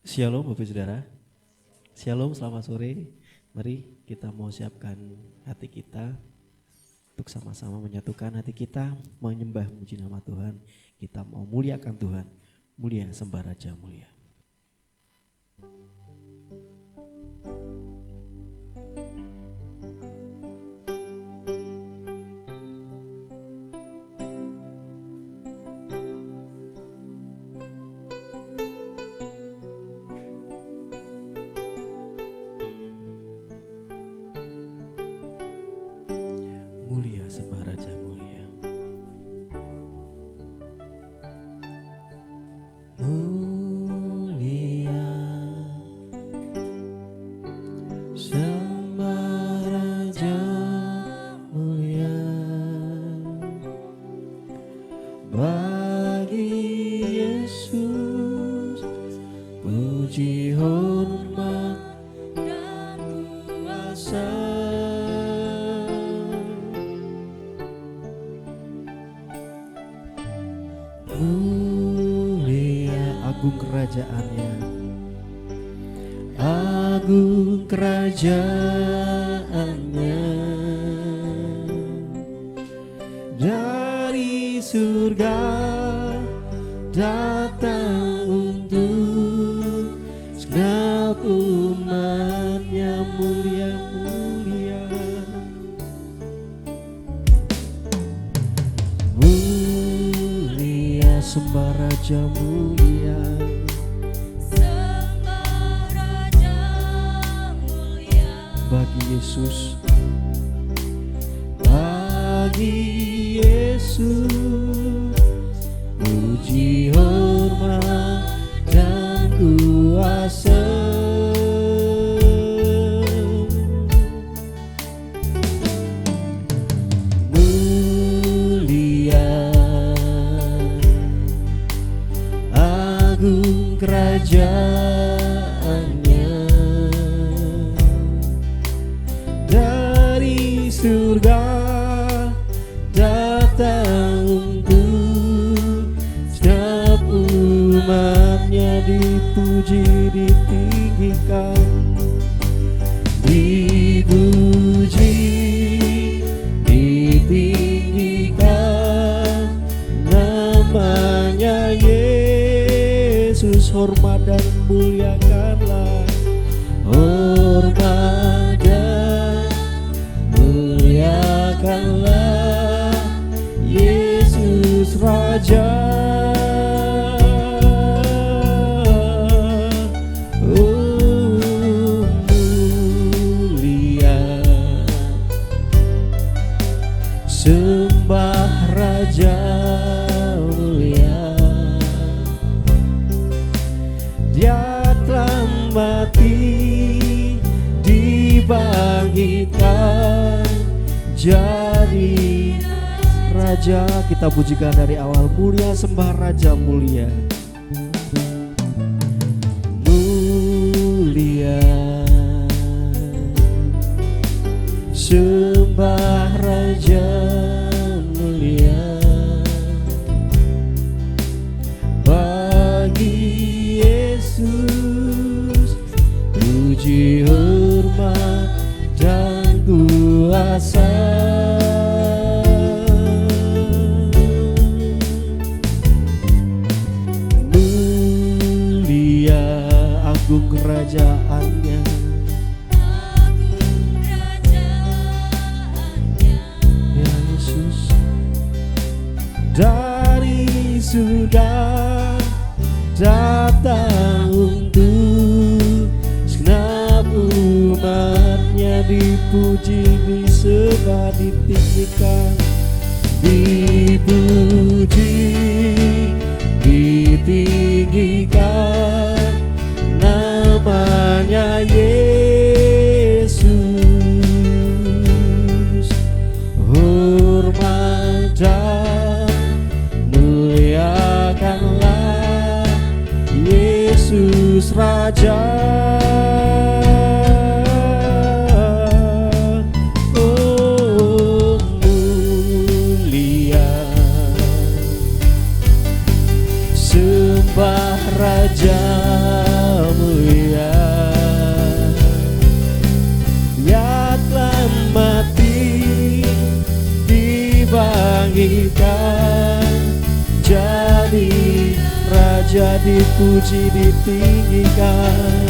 Shalom Bapak Saudara. Shalom, selamat sore. Mari kita mau siapkan hati kita untuk sama-sama menyatukan hati kita, menyembah memuji nama Tuhan. Kita mau muliakan Tuhan. Mulia sembah Raja mulia. Mulia sembah Raja mulia. Mulia sembah Raja mulia. Bagi Yesus puji hormat dan kuasa. Mulia agung kerajaannya, agung kerajaannya, dari surga datang untuk segenap umatnya. Mulia, mulia, mulia sembah Raja mulia. Sembah Raja mulia. Bagi Yesus, bagi Yesus puji hormat dan kuasa. Mulia agung kerajaannya, dari surga datang untuk setiap umatnya. Dipuji, ditinggikan, dipuji, ditinggikan namanya Yesus. Hormat dan muliakanlah, hormat dan muliakanlah Yesus Raja. Oh, mulia sembah Raja mulia. Dia telah mati, dibangkitkan jadi Raja. Kita pujikan dari awal. Mulia sembah Raja mulia. Mulia sembah Raja mulia. Bagi Yesus puji hormat dan kuasa. Mulia agung kerajaannya, Agung kerajaannya, ya Yesus, dari surga datang untuk segenap umatnya. Dipuji, disembah, ditinggikan, dipuji, ditinggikan namanya Yesus. Hormat dan muliakanlah Yesus Raja. Oh, mulia sembah Raja Raja dipuji ditinggikan,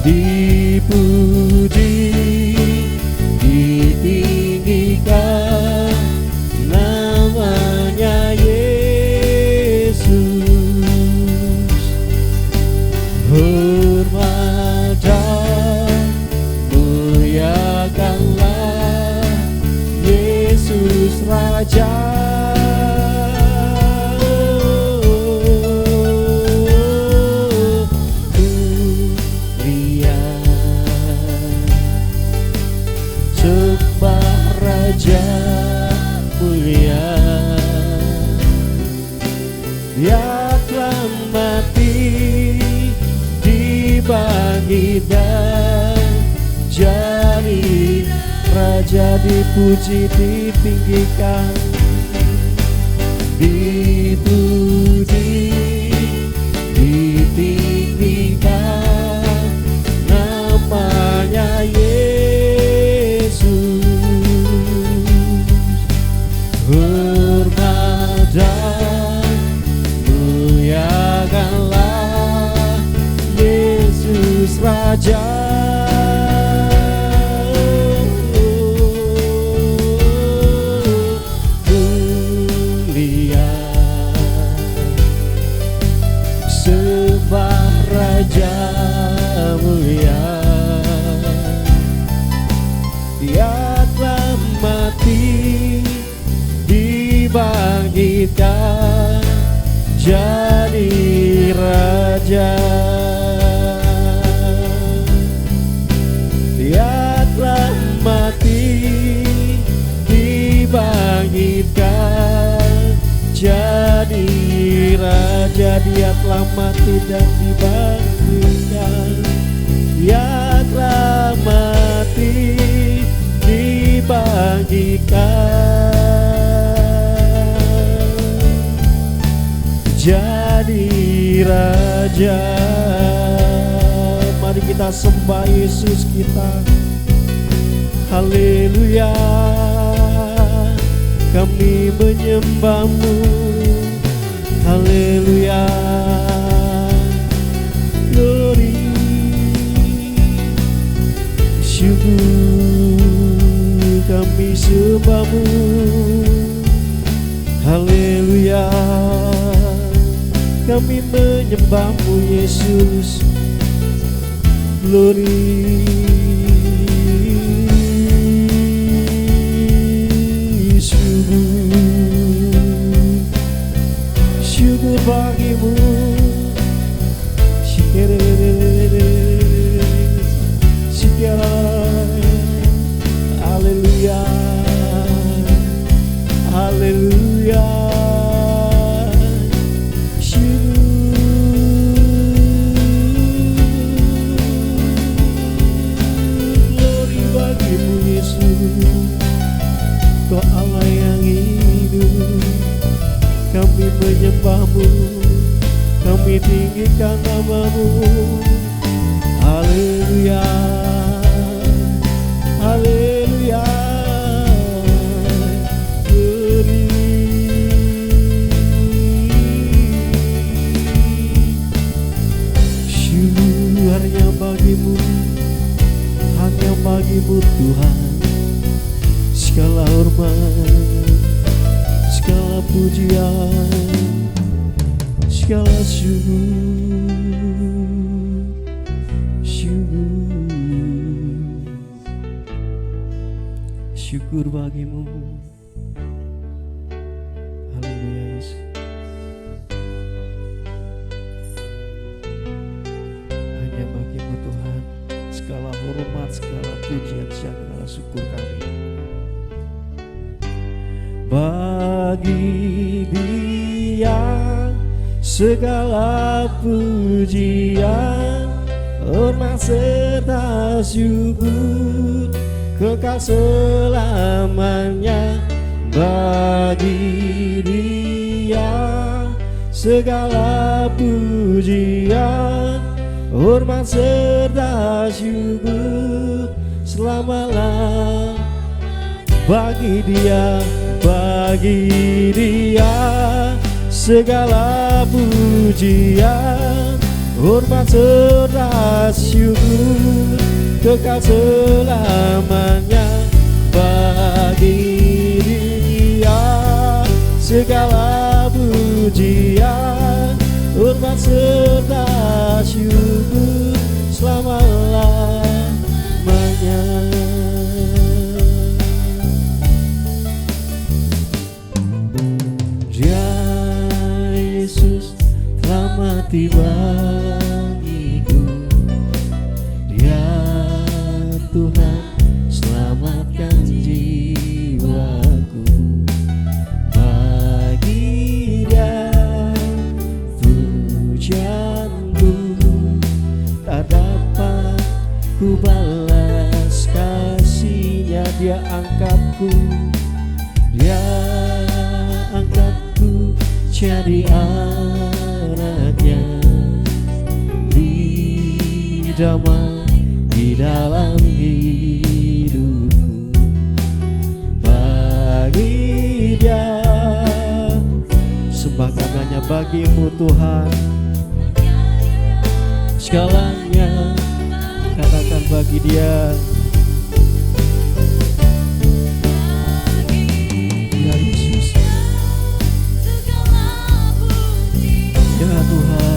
dipuji ditinggikan, namanya Yesus. Hormat dan muliakanlah Yesus Raja. Raja mulia, Dia telah mati dibangkitkan, jadi Raja dipuji ditinggikan, dipuji ditinggikan, namanya Yesus. Hormat dan muliakanlah Yesus Raja. Mulia, sembah Raja mulia, Dia telah mati dibangkitkan, jadi Raja. Dia telah mati dibangkitkan, jadi Raja. Dia telah mati dan dibangkitkan, Dia telah mati dibangkitkan, jadi Raja. Mari kita sembah Yesus kita. Haleluya, kami menyembah-Mu. Haleluya, glory, syukur kami sembah-Mu. Haleluya, kami menyembah-Mu Yesus. Glory, syukur bagi-Mu. Haleluya, haleluya, glory bagi-Mu Yesus. Kau Allah yang hidup, kami menyembah-Mu, kami tinggikan nama-Mu. Haleluya, haleluya, glory, syukur hanya bagi-Mu, hanya bagi-Mu Tuhan. Segala hormat, segala pujian, segala syukur bagi-Mu. Haleluya Yesus. Hanya bagi-Mu Tuhan segala hormat, segala pujian, segala syukur kami. Bagi Dia segala pujian, hormat serta syukur, kekal selamanya. Bagi Dia segala pujian, hormat serta syukur, selamalah. Bagi Dia segala pujian, hormat serta syukur, kekal selamanya bagi Dia. Segala pujian, hormat serta syukur selama-lamanya. Dia Yesus telah mati bagiku, Dia Tuhan selamatkan jiwaku. Bagi Dia pujianku tak dapat ku balas kasih-Nya. Dia angkatku, Dia angkatku jadi anaknya. Damai di dalam hidupku. Bagi Dia sembahkan hanya bagi-Mu Tuhan, segalanya katakan bagi Dia. Ya Yesus, ya Tuhan,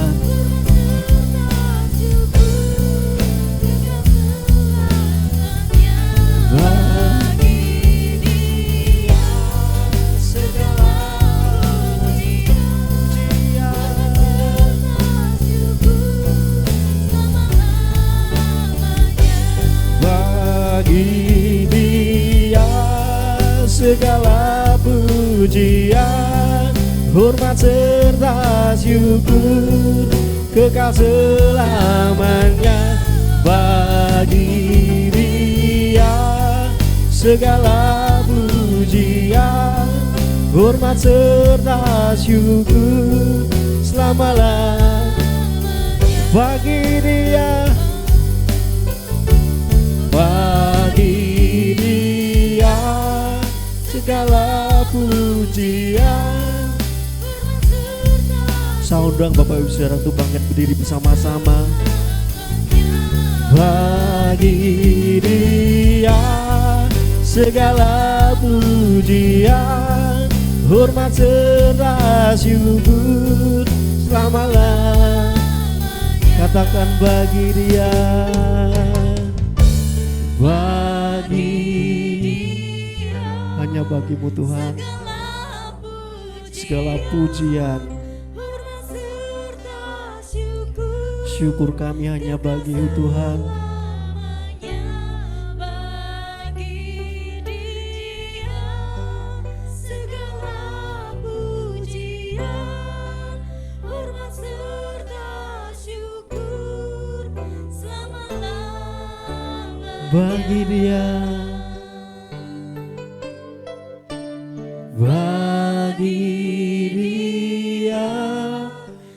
segala pujian, hormat serta syukur, kekal selamanya bagi Dia. Segala pujian, hormat serta syukur selama-lamanya bagi Dia. Bagi Dia segala pujian. Saya undang Bapak Ibu Saudara untuk bangkit berdiri bersama-sama. Bagi Dia segala pujian, hormat serta syukur selama-lamanya. Katakan bagi Dia. Bagi hanya bagi-Mu Tuhan segala pujian, syukur kami hanya bagi-Mu Tuhan. Bagi Dia, bagi Dia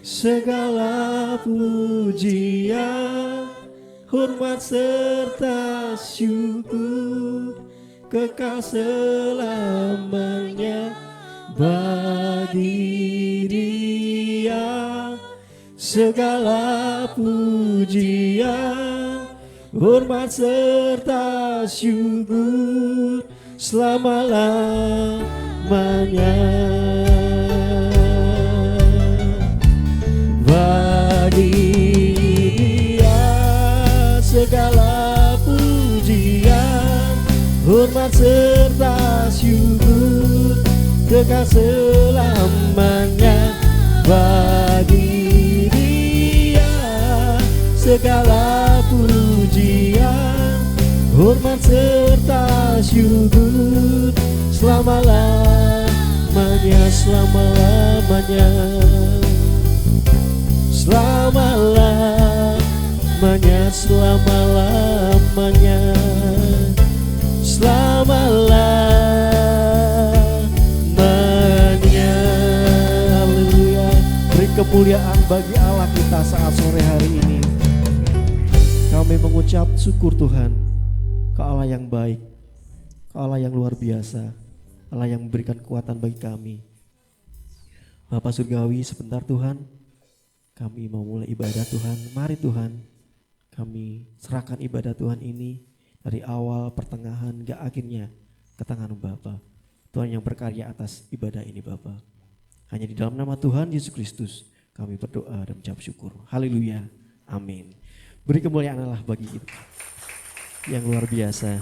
segala pujian, hormat serta syukur, kekal selamanya bagi Dia. Segala pujian, hormat serta syukur selama-lamanya bagi Dia. Segala pujian, hormat serta syukur, kekal selamanya bagi Dia. Segala pujian, hormat serta syukur selama-lamanya, selama-lamanya, selama-lamanya, selama-lamanya, selama-lamanya. Haleluya. Beri kemuliaan bagi Allah kita saat sore hari ini. Kami mengucap syukur Tuhan ke Allah yang baik, ke Allah yang luar biasa, Allah yang memberikan kekuatan bagi kami. Bapa Surgawi, sebentar Tuhan, kami mau mulai ibadah Tuhan. Mari Tuhan, kami serahkan ibadah Tuhan ini dari awal, pertengahan, hingga akhirnya ke tangan Bapa. Tuhan yang berkarya atas ibadah ini Bapa. Hanya di dalam nama Tuhan Yesus Kristus kami berdoa dan mengucap syukur. Haleluya, amin. Beri kemuliaan Allah bagi kita yang luar biasa.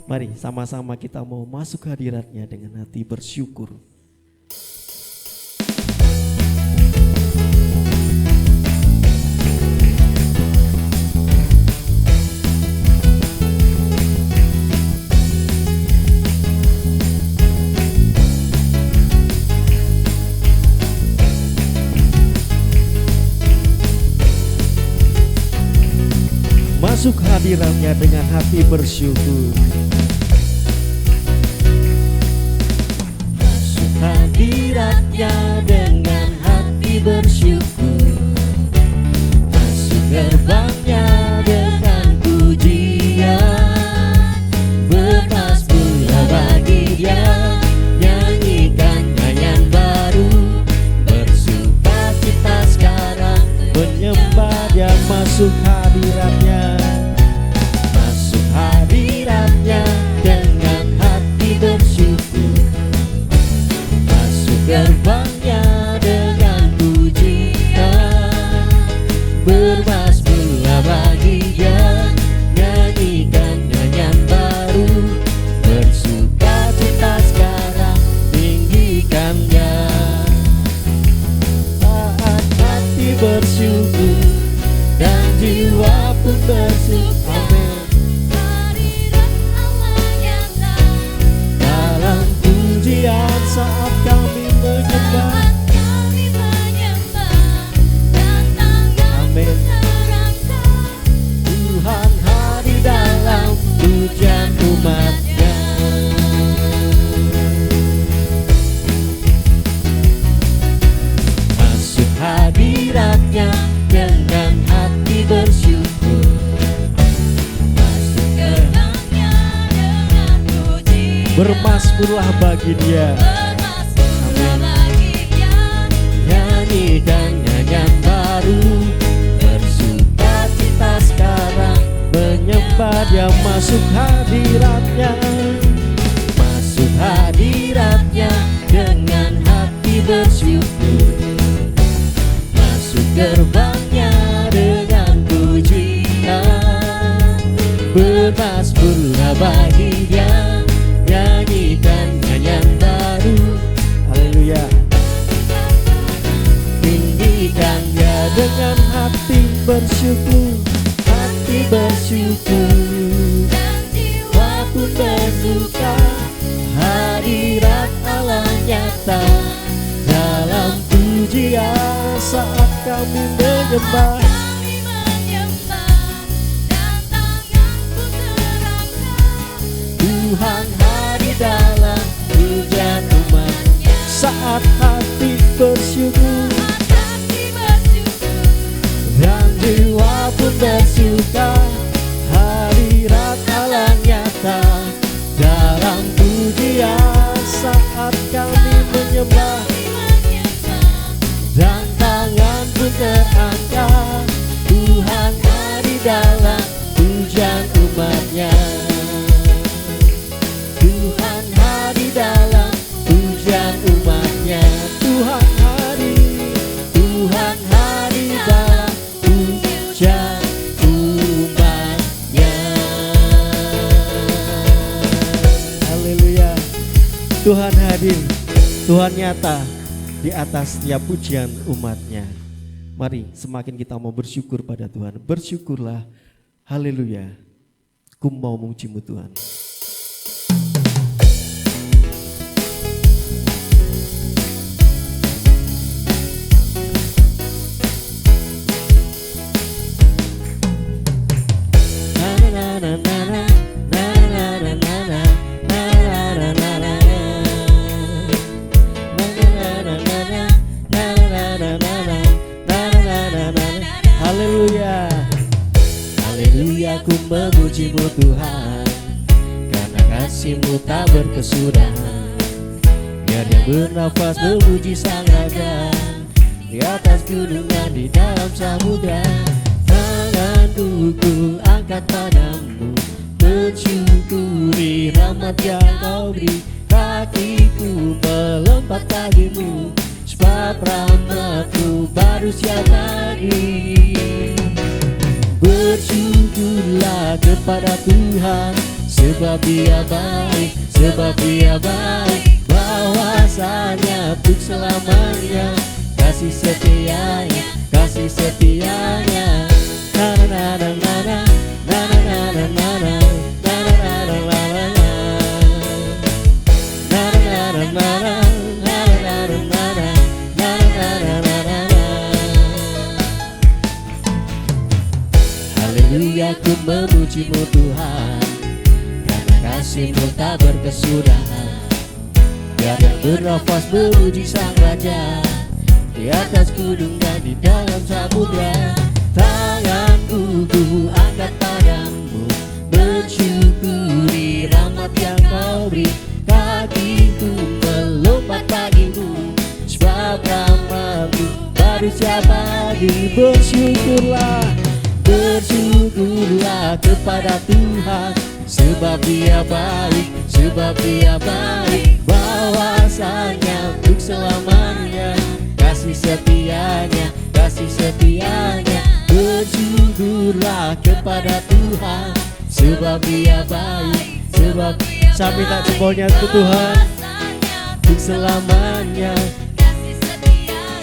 Mari sama-sama kita mau masuk ke hadiratnya dengan hati bersyukur. Masuk hadiratnya dengan hati bersyukur. Masuk hadiratnya dengan hati bersyukur. Masuk gerbangnya dengan pujian. Bertasbihlah bagi Dia, nyanyikan nyanyian baru. Bersukacita sekarang, menyembah Dia. Masuk hadiratnya. Hadiratnya dengan hati bersyukur. Masuk gerbangnya dengan pujian. Bermasmurlah bagi Dia, nyanyikan nyanyian baru. Bersukacita sekarang, tinggikan Dia. Saat hati bersyukur dan jiwa pun bersyukur. Amin. Saat kami menyembah, dan tangan terangkat. Tuhan hadir dalam pujian umat-Nya. Masuk hadirat-Nya dengan hati bersyukur. Masuk gerbang-Nya dengan puji. Bermasmurlah bagi Dia. Nyanyikan nyanyian baru. Bersukacita sekarang, menyembah Dia. Masuk hadirat-Nya. Masuk hadirat-Nya dengan hati bersyukur. Masuk gerbang-Nya dengan pujian. Bermasmurlah bagi Dia, nyanyikan nyanyian baru. Haleluya. Tinggikan Dia dengan hati bersyukur. Hati bersyukur dan jiwa pun bersuka. Hadirat Allah nyata dalam pujian. Saat kami menyembah, dan tangan pun terangkat. Tuhan hadir dalam pujian umat-Nya. Saat hati bersyukur dan jiwa pun bersuka. Hadirat Allah nyata dalam pujian. Saat kami menyembah, dan tangan pun terangkat. Tuhan hadir dalam pujian umat-Nya. Tuhan hadir dalam pujian umat-Nya. Tuhan hadir, Tuhan hadir dalam pujian umat-Nya. Haleluya. Tuhan hadir, Tuhan nyata di atas setiap pujian umat-Nya. Mari semakin kita mau bersyukur pada Tuhan. Bersyukurlah. Haleluya. Ku mau memuji-Mu Tuhan. Haleluya, haleluya, ku memuji-Mu Tuhan, karena kasih-Mu tak berkesudahan. Biar yang bernafas memuji Sang Raja. di atas gunung dan di dalam samudra. Tanganku ku angkat padamu, mensyukuri rahmat yang kau beri. Kakiku melompat bagimu, sebab rahmatmu baru setiap pagi. Bersyukurlah kepada Tuhan, sebab Dia baik, sebab Dia baik. Bahwasanya untuk selamanya, kasih setianya, kasih setianya. Na na na na na na na na na na na na na na na na. Haleluya, ku memuji-Mu Tuhan, karena kasih-Mu tak berkesudahan. Biar yang bernafas memuji Sang Raja, di atas gunung dan di dalam samudra. Tanganku ku angkat padamu, mensyukuri rahmat yang kau beri. Kakiku melompat bagimu, sebab rahmat-Mu baru setiap pagi. Bersyukurlah, bersyukurlah kepada Tuhan, sebab Dia baik, sebab Dia baik. Bahwasanya untuk selamanya, kasih setianya, kasih setianya. Bersyukurlah kepada Tuhan, sebab Dia baik, sebab sampai tak jempolnya untuk Tuhan untuk selamanya.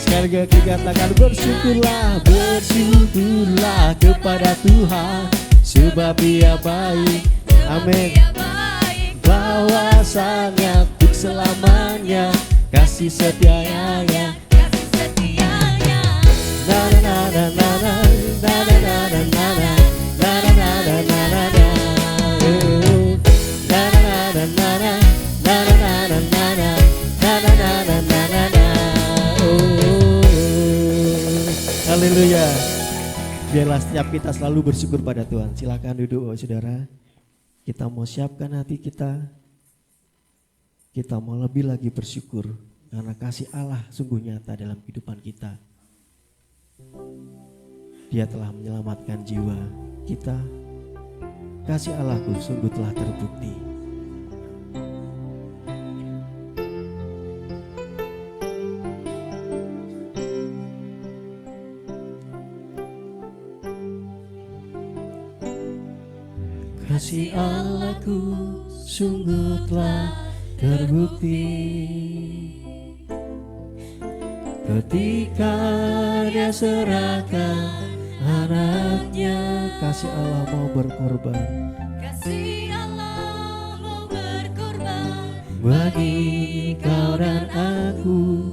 Sekali lagi katakan bersyukurlah, bersyukurlah kepada Tuhan, sebab Dia baik. Amin. Bahwasanya untuk selamanya, kasih setianya. Na na na na na na na na na na na na na na na na na. Haleluya. Biarlah setiap kita selalu bersyukur pada Tuhan. Silakan duduk, saudara. Kita mau siapkan hati kita. Kita mau lebih lagi bersyukur karena kasih Allah sungguh nyata dalam kehidupan kita. Dia telah menyelamatkan jiwa kita. Kasih Allahku sungguh telah terbukti. Kasih Allahku sungguh telah terbukti ketika Dia serahkan anaknya. Kasih Allah mau berkorban, Kasih Allah mau berkorban bagi kau dan aku.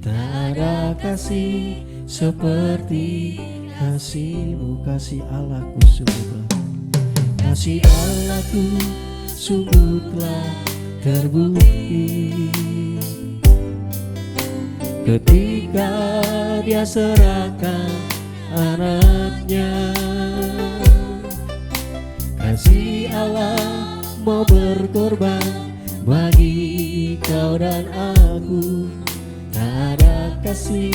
Tak ada kasih seperti kasih-Mu. Kasih Allahku sungguh telah, kasih Allahku sungguh telah terbukti ketika Dia serahkan anaknya. Kasih Allah mau berkorban bagi kau dan aku. Tak ada kasih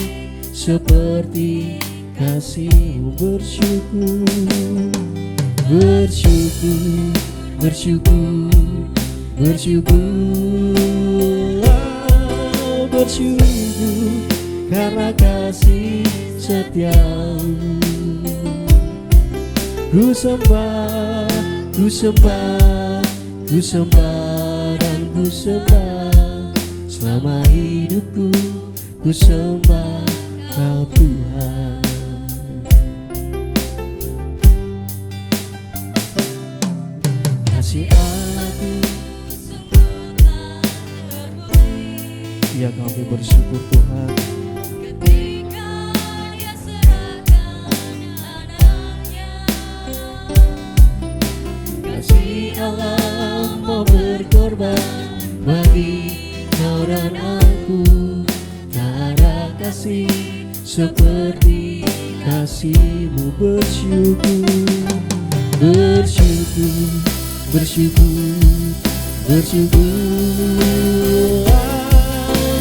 seperti kasih-Mu. Bersyukur, bersyukur, bersyukur, bersyukur, bersyukur karena kasih setia-Mu. Ku sembah, ku sembah, ku sembah dan ku sembah. Selama hidupku ku sembah Kau Tuhan. Kasih Allahku ya kami bersyukur Tuhan. ketika Dia serahkan anaknya. Kasih Allah mau berkorban bagi kau dan aku. Tak ada kasih seperti kasih-Mu. Bersyukur, bersyukur, bersyukur, bersyukur,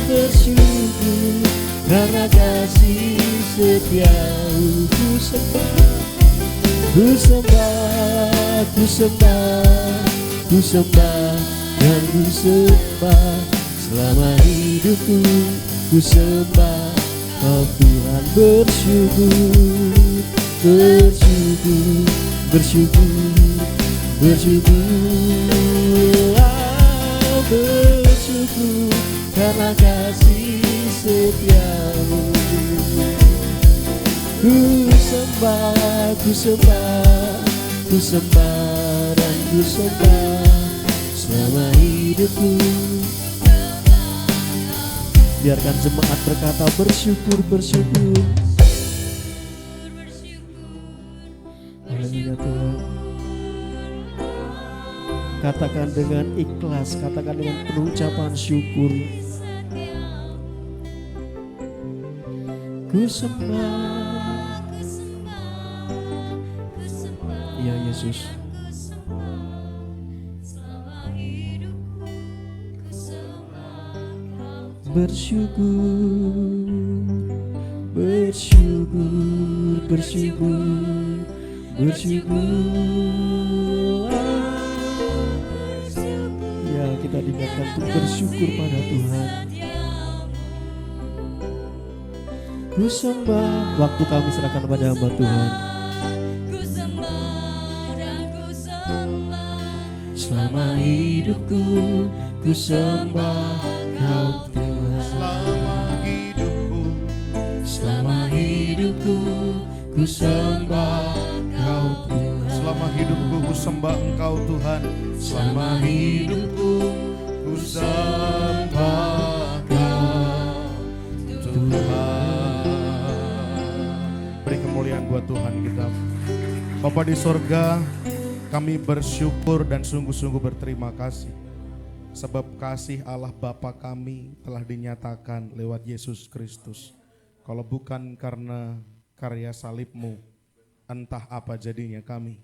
bersyukur karena kasih setiamu. Ku sembah, ku sembah, ku sembah, ku sembah dan ku sembah selama hidupku. Ku sembah, oh Tuhan, bersyukur, bersyukur, bersyukur, bersyukur, ah, bersyukur karena kasih setiamu. Ku sembah, ku sembah, ku sembah dan ku sembah selama hidupku. Biarkan jemaat berkata bersyukur, bersyukur. Haleluya Tuhan. Katakan dengan ikhlas, katakan dengan penuh ucapan syukur. Ku sembah, ya Yesus. Bersyukur, bersyukur, bersyukur, bersyukur. Ya, kita diingatkan untuk bersyukur pada Tuhan. Ku sembah, waktu kami serahkan kepada hamba Tuhan. Selama hidupku, ku sembah Kau Tuhan. Selama hidupku, Selama hidupku, ku sembah Kau Tuhan. selama hidupku ku sembah Engkau Tuhan. Selama hidupku ku sembah Kau Tuhan. Beri kemuliaan buat Tuhan kita. Bapa di sorga, kami bersyukur dan sungguh-sungguh berterima kasih. Sebab kasih Allah Bapa kami telah dinyatakan lewat Yesus Kristus. Kalau bukan karena karya salib-Mu, entah apa jadinya kami.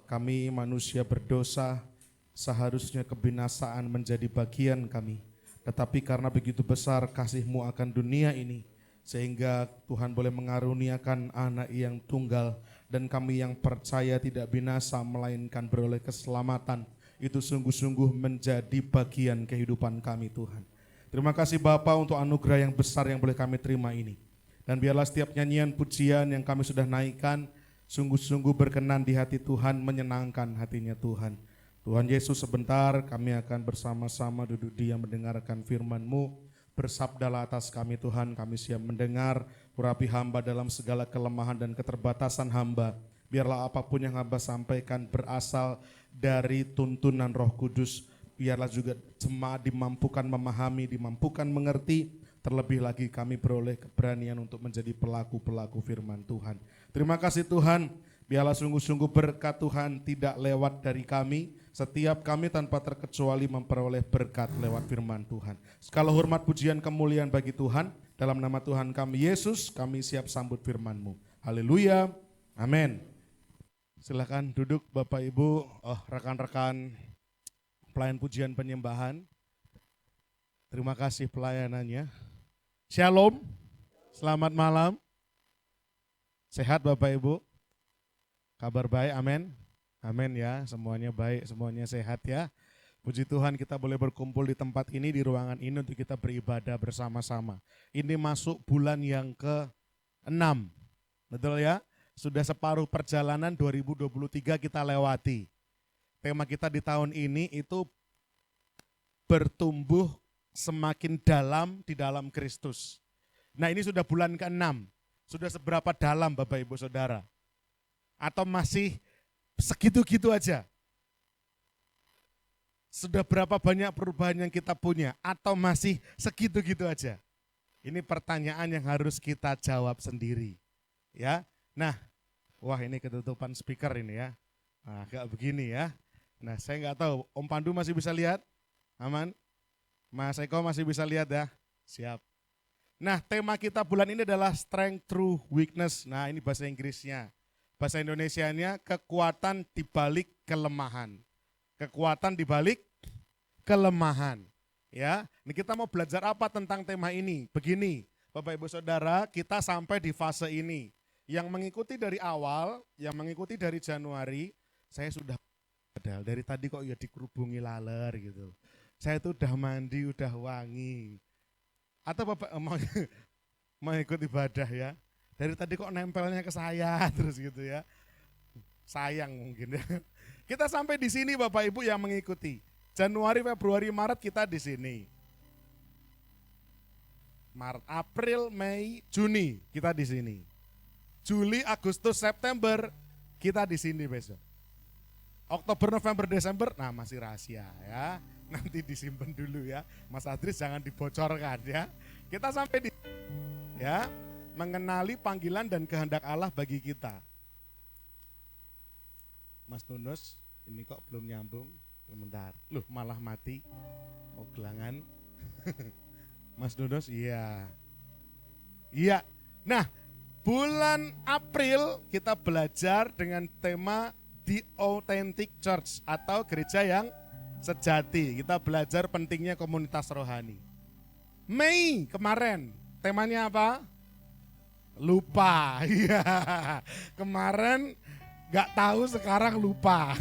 Kami manusia berdosa, seharusnya kebinasaan menjadi bagian kami. Tetapi karena begitu besar kasih-Mu akan dunia ini, sehingga Tuhan boleh mengaruniakan anak yang tunggal, dan kami yang percaya tidak binasa melainkan beroleh keselamatan. Itu sungguh-sungguh menjadi bagian kehidupan kami Tuhan. Terima kasih Bapa untuk anugerah yang besar yang boleh kami terima ini. Dan biarlah setiap nyanyian pujian yang kami sudah naikkan sungguh-sungguh berkenan di hati Tuhan, menyenangkan hatinya Tuhan. Tuhan Yesus, sebentar kami akan bersama-sama duduk diam mendengarkan firman-Mu. Bersabdalah atas kami Tuhan, kami siap mendengar, urapi hamba dalam segala kelemahan dan keterbatasan hamba. Biarlah apapun yang hamba sampaikan berasal dari tuntunan Roh Kudus. Biarlah juga jemaat dimampukan memahami, dimampukan mengerti. Terlebih lagi kami beroleh keberanian untuk menjadi pelaku-pelaku firman Tuhan. Terima kasih Tuhan, biarlah sungguh-sungguh berkat Tuhan tidak lewat dari kami. Setiap kami tanpa terkecuali memperoleh berkat lewat firman Tuhan. Segala hormat, pujian, kemuliaan bagi Tuhan. Dalam nama Tuhan kami Yesus, kami siap sambut firman-Mu. Haleluya, amin. Silakan duduk Bapak Ibu, rekan-rekan pelayan pujian penyembahan. Terima kasih pelayanannya. Shalom, selamat malam. Sehat Bapak Ibu? Kabar baik, amin. Amin ya, semuanya baik, semuanya sehat ya. Puji Tuhan kita boleh berkumpul di tempat ini, di ruangan ini untuk kita beribadah bersama-sama. Ini masuk bulan yang ke-6, betul ya? Sudah separuh perjalanan 2023 kita lewati. Tema kita di tahun ini itu bertumbuh semakin dalam di dalam Kristus. Nah ini sudah bulan ke-6. Sudah seberapa dalam Bapak Ibu Saudara? Atau masih segitu-gitu aja? Sudah berapa banyak perubahan yang kita punya? Atau masih segitu-gitu aja? Ini pertanyaan yang harus kita jawab sendiri. Ya, nah, wah ini ketutupan speaker ini ya. Nah, kayak begini ya. Nah saya nggak tahu, Om Pandu masih bisa lihat? Aman? Mas Eko masih bisa lihat ya? Siap. Nah tema kita bulan ini adalah strength through weakness. Nah ini bahasa Inggrisnya. Bahasa Indonesianya kekuatan di balik kelemahan. Kekuatan di balik kelemahan. Ya, ini kita mau belajar apa tentang tema ini? Begini, Bapak Ibu Saudara, kita sampai di fase ini. Yang mengikuti dari awal, yang mengikuti dari Januari, saya sudah padahal dari tadi kok ya dikerubungi laler gitu. Saya tuh udah mandi, udah wangi. Atau Bapak mau ikut ibadah ya. Dari tadi kok nempelnya ke saya terus gitu ya. Sayang mungkin ya. Kita sampai di sini Bapak Ibu yang mengikuti. Januari, Februari, Maret kita di sini. Maret, April, Mei, Juni kita di sini. Juli, Agustus, September kita di sini besok. Oktober, November, Desember, nah masih rahasia ya. Nanti disimpan dulu ya. Mas Adris jangan dibocorkan ya. Kita sampai di ya, mengenali panggilan dan kehendak Allah bagi kita. Mas Nunus, ini kok belum nyambung. Sebentar. Loh, malah mati. Oh, gelangan. Mas Nunus, iya. Iya. Nah, bulan April kita belajar dengan tema The Authentic Church atau gereja yang sejati. Kita belajar pentingnya komunitas rohani. Mei kemarin, temanya apa? Lupa. Iya. Kemarin gak tahu, sekarang lupa.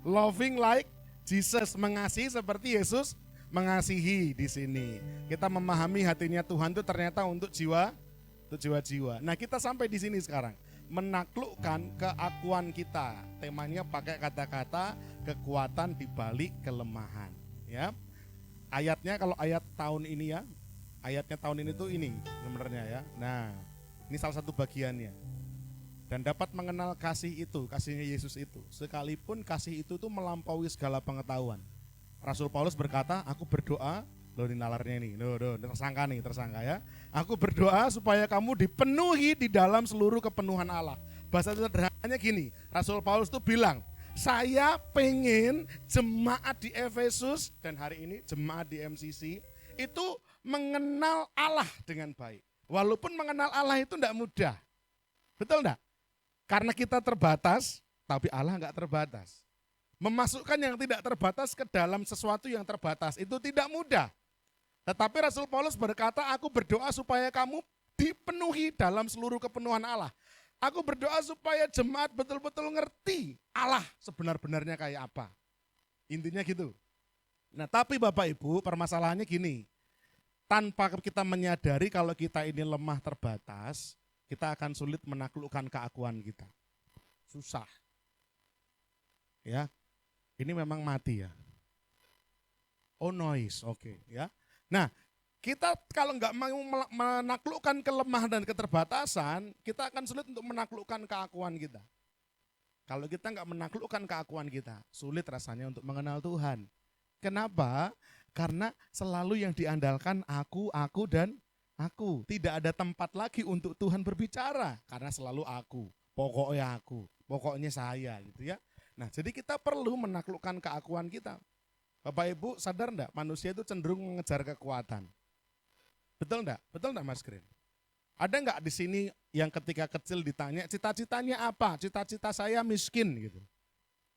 Loving like Jesus, mengasihi seperti Yesus mengasihi di sini. Kita memahami hatinya Tuhan itu ternyata untuk jiwa-jiwa. Nah, kita sampai di sini sekarang, menaklukkan keakuan kita. Temanya pakai kata-kata kekuatan di balik kelemahan, ya. Ayatnya kalau ayat tahun ini ya, ayatnya tahun ini tuh ini sebenarnya ya. Nah, ini salah satu bagiannya. Dan dapat mengenal kasih itu, kasihnya Yesus itu, sekalipun kasih itu tuh melampaui segala pengetahuan. Rasul Paulus berkata, aku berdoa, loh ini nalarnya ini, loh tersangka ya. Aku berdoa supaya kamu dipenuhi di dalam seluruh kepenuhan Allah. Bahasa sederhananya gini, Rasul Paulus tuh bilang, saya pengen jemaat di Efesus dan hari ini jemaat di MCC itu mengenal Allah dengan baik. Walaupun mengenal Allah itu tidak mudah, betul enggak? Karena kita terbatas, tapi Allah enggak terbatas. Memasukkan yang tidak terbatas ke dalam sesuatu yang terbatas itu tidak mudah. Tetapi Rasul Paulus berkata, aku berdoa supaya kamu dipenuhi dalam seluruh kepenuhan Allah. Aku berdoa supaya jemaat betul-betul ngerti Allah sebenar-benarnya kayak apa. Intinya gitu. Nah, tapi Bapak Ibu, permasalahannya gini. Tanpa kita menyadari kalau kita ini lemah terbatas, kita akan sulit menaklukkan keakuan kita. Susah. Ya. Ini memang mati ya. Oh noise, oke ya. Nah, kita kalau nggak mau menaklukkan kelemahan dan keterbatasan, kita akan sulit untuk menaklukkan keakuan kita. Kalau kita nggak menaklukkan keakuan kita, sulit rasanya untuk mengenal Tuhan. Kenapa? Karena selalu yang diandalkan aku, dan aku. Tidak ada tempat lagi untuk Tuhan berbicara, karena selalu aku, pokoknya saya gitu ya. Nah, jadi kita perlu menaklukkan keakuan kita. Bapak Ibu sadar enggak, manusia itu cenderung mengejar kekuatan. Betul enggak? Betul enggak Mas Green? Ada enggak di sini yang ketika kecil ditanya, cita-citanya apa? Cita-cita saya miskin gitu.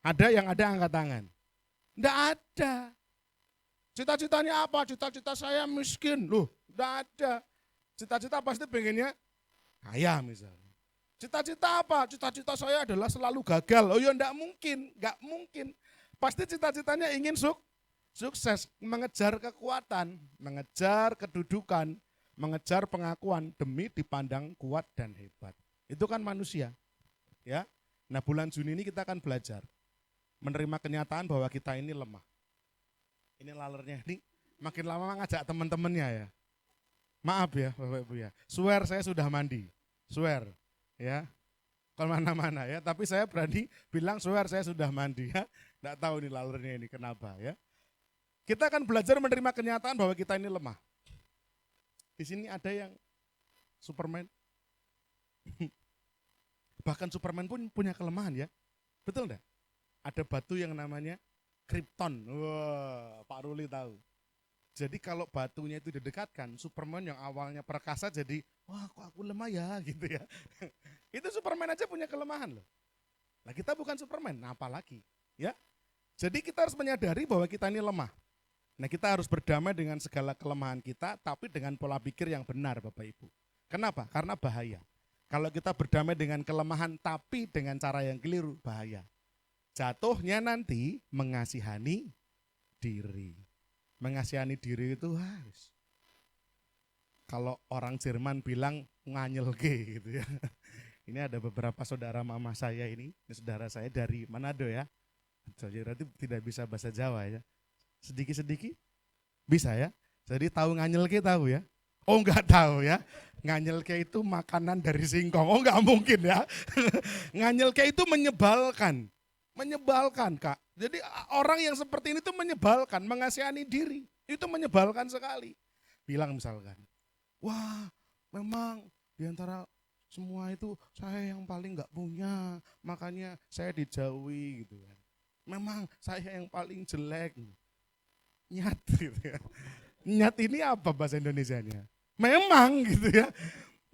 Ada yang ada angkat tangan? Enggak ada. Cita-citanya apa? Cita-cita saya miskin. Loh, enggak ada. Cita-cita pasti pengennya kaya misalnya. Cita-cita apa? Cita-cita saya adalah selalu gagal. Oh ya enggak mungkin. Pasti cita-citanya ingin sukses, mengejar kekuatan, mengejar kedudukan, mengejar pengakuan demi dipandang kuat dan hebat. Itu kan manusia. Ya. Nah, bulan Juni ini kita akan belajar menerima kenyataan bahwa kita ini lemah. Ini lalernya ini makin lama ngajak teman-temannya ya. Maaf ya Bapak Ibu ya. Swear saya sudah mandi. Swear. Ya, kemana-mana ya, tapi saya berani bilang swear saya sudah mandi ya, nggak tahu nih lalernya ini kenapa ya. Kita akan belajar menerima kenyataan bahwa kita ini lemah. Di sini ada yang Superman, bahkan Superman pun punya kelemahan ya, betul enggak? Ada batu yang namanya Krypton, wah Pak Ruli tahu. Jadi kalau batunya itu didekatkan, Superman yang awalnya perkasa jadi, wah kok aku lemah ya gitu ya. Itu Superman aja punya kelemahan loh. Nah kita bukan Superman, nah apalagi ya. Jadi kita harus menyadari bahwa kita ini lemah. Nah, kita harus berdamai dengan segala kelemahan kita, tapi dengan pola pikir yang benar, Bapak Ibu. Kenapa? Karena bahaya. Kalau kita berdamai dengan kelemahan, tapi dengan cara yang keliru, bahaya. Jatuhnya nanti mengasihani diri. Mengasihani diri itu harus. Kalau orang Jerman bilang nganyelke gitu ya. Ini ada beberapa saudara mama saya ini saudara saya dari Manado ya. Jadi berarti tidak bisa bahasa Jawa ya. Sedikit-sedikit bisa ya. Jadi tahu nganyelke tahu ya? Oh enggak tahu ya. Nganyelke itu makanan dari singkong. Oh enggak mungkin ya. Nganyelke itu menyebalkan. Menyebalkan Kak. Jadi orang yang seperti ini tuh menyebalkan, mengasihani diri. Itu menyebalkan sekali. Bilang misalkan, wah memang diantara semua itu saya yang paling nggak punya, makanya saya dijauhi gitu kan. Memang saya yang paling jelek. Nyat gitu ya. Nyat ini apa bahasa Indonesianya? Memang gitu ya.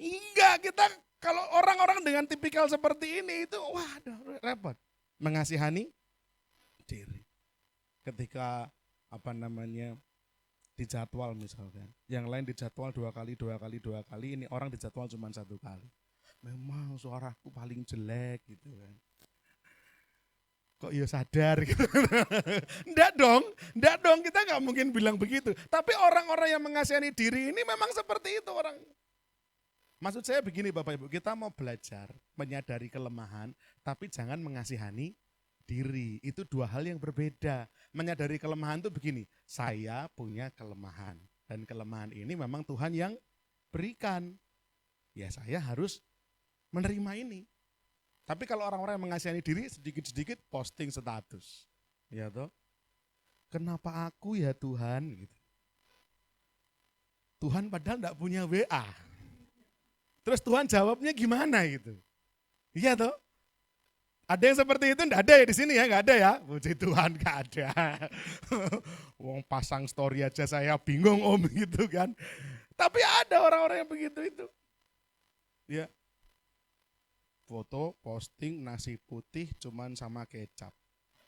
Enggak, kita kalau orang-orang dengan tipikal seperti ini itu waduh repot. Mengasihani diri. Ketika dijadwal misalkan. Yang lain dijadwal 2 kali, ini orang dijadwal cuma 1 kali. Memang suaraku paling jelek gitu kan. Kok ya sadar gitu. Enggak dong kita nggak mungkin bilang begitu. Tapi orang-orang yang mengasihani diri ini memang seperti itu orang. Maksud saya begini Bapak Ibu, kita mau belajar menyadari kelemahan, tapi jangan mengasihani diri. Itu 2 hal yang berbeda. Menyadari kelemahan itu begini, saya punya kelemahan. Dan kelemahan ini memang Tuhan yang berikan. Ya saya harus menerima ini. Tapi kalau orang-orang yang mengasihani diri sedikit-sedikit posting status. Ya toh? Kenapa aku ya Tuhan? Gitu. Tuhan padahal enggak punya WA. Terus Tuhan jawabnya gimana gitu? Iya toh? Ada yang seperti itu? Enggak ada ya di sini ya? Enggak ada ya? Puji Tuhan enggak ada. Wong pasang story aja saya bingung om gitu kan. Tapi ada orang-orang yang begitu itu. Ya. Foto, posting nasi putih cuman sama kecap.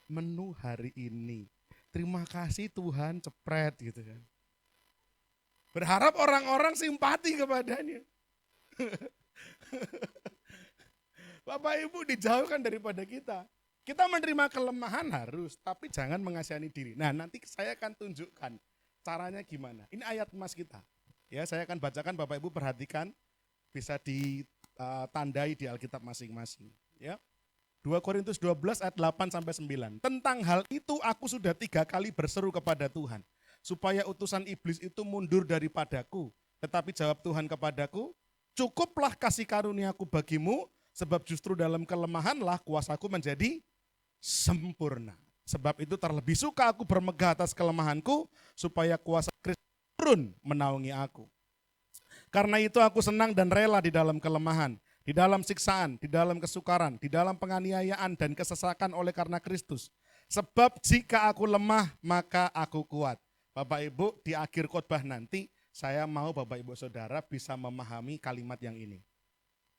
Menu hari ini. Terima kasih Tuhan cepret gitu kan. Berharap orang-orang simpati kepadanya. Bapak Ibu dijauhkan daripada kita. Kita menerima kelemahan harus, tapi jangan mengasihani diri. Nah nanti saya akan tunjukkan caranya gimana. Ini ayat emas kita. Ya saya akan bacakan Bapak Ibu perhatikan. Bisa ditandai di Alkitab masing-masing. Ya. 2 Korintus 12 ayat 8 sampai 9. Tentang hal itu aku sudah 3 kali berseru kepada Tuhan. Supaya utusan iblis itu mundur daripadaku. Tetapi jawab Tuhan kepadaku, cukuplah kasih karuniaku bagimu, sebab justru dalam kelemahanlah kuasaku menjadi sempurna. Sebab itu terlebih suka aku bermegah atas kelemahanku, supaya kuasa Kristus turun menaungi aku. Karena itu aku senang dan rela di dalam kelemahan, di dalam siksaan, di dalam kesukaran, di dalam penganiayaan dan kesesakan oleh karena Kristus. Sebab jika aku lemah, maka aku kuat. Bapak Ibu, di akhir khotbah nanti, saya mau Bapak Ibu Saudara bisa memahami kalimat yang ini.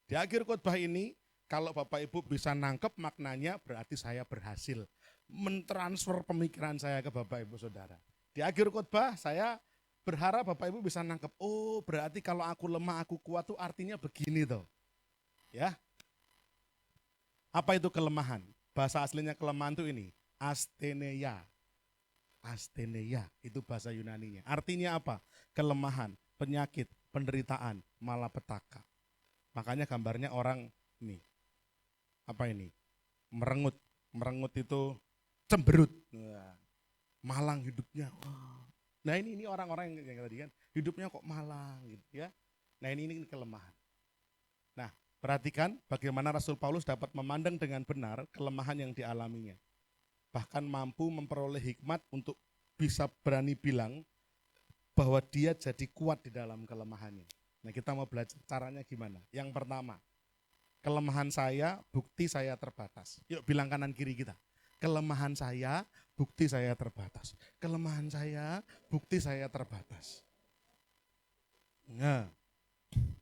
Di akhir khotbah ini, kalau Bapak Ibu bisa nangkep maknanya, berarti saya berhasil mentransfer pemikiran saya ke Bapak Ibu Saudara. Di akhir khotbah, saya berharap Bapak Ibu bisa nangkep, oh berarti kalau aku lemah, aku kuat tuh artinya begini tuh. Ya. Apa itu kelemahan? Bahasa aslinya kelemahan tuh ini, astheneia. Astheneia, itu bahasa Yunaninya. Artinya apa? Kelemahan, penyakit, penderitaan, malapetaka. Makanya gambarnya orang ini, apa ini? Merengut. Merengut itu cemberut. Malang hidupnya. Nah ini orang-orang yang tadi kan, hidupnya kok malang gitu ya. Nah ini kelemahan. Nah perhatikan bagaimana Rasul Paulus dapat memandang dengan benar kelemahan yang dialaminya. Bahkan mampu memperoleh hikmat untuk bisa berani bilang bahwa dia jadi kuat di dalam kelemahannya. Nah kita mau belajar caranya gimana. Yang pertama, kelemahan saya, bukti saya terbatas. Yuk bilang kanan kiri kita. Kelemahan saya, bukti saya terbatas. Kelemahan saya, bukti saya terbatas. Nah,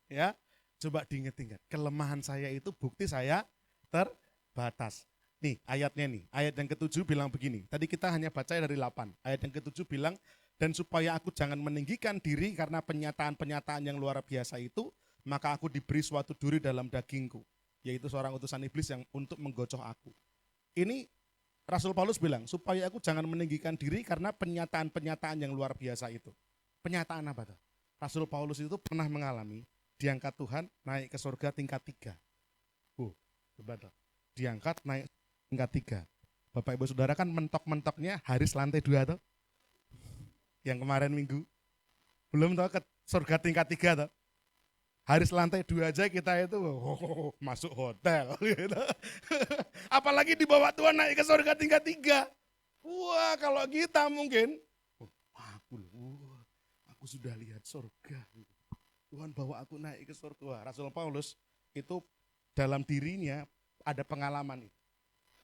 ya, coba diingat-ingat. Kelemahan saya itu bukti saya terbatas. Nih ayatnya nih, ayat yang ke-7 bilang begini. Tadi kita hanya baca dari 8. Ayat yang ke-7 bilang, Dan supaya aku jangan meninggikan diri karena penyataan-penyataan yang luar biasa itu, maka aku diberi suatu duri dalam dagingku, yaitu seorang utusan iblis yang untuk menggocoh aku. Ini Rasul Paulus bilang, supaya aku jangan meninggikan diri karena penyataan-penyataan yang luar biasa itu. Penyataan apa tuh? Rasul Paulus itu pernah mengalami diangkat Tuhan naik ke surga tingkat 3. Coba tuh. Diangkat naik tingkat 3. Bapak Ibu Saudara kan mentok-mentoknya Haris lantai 2 tuh. Yang kemarin minggu. Belum tahu ke surga tingkat 3 tuh. Haris lantai 2 aja kita itu masuk hotel gitu. Apalagi dibawa Tuhan naik ke surga tingkat 3. Wah, kalau kita mungkin aku sudah lihat surga. Tuhan bawa aku naik ke surga. Rasul Paulus itu dalam dirinya ada pengalaman itu.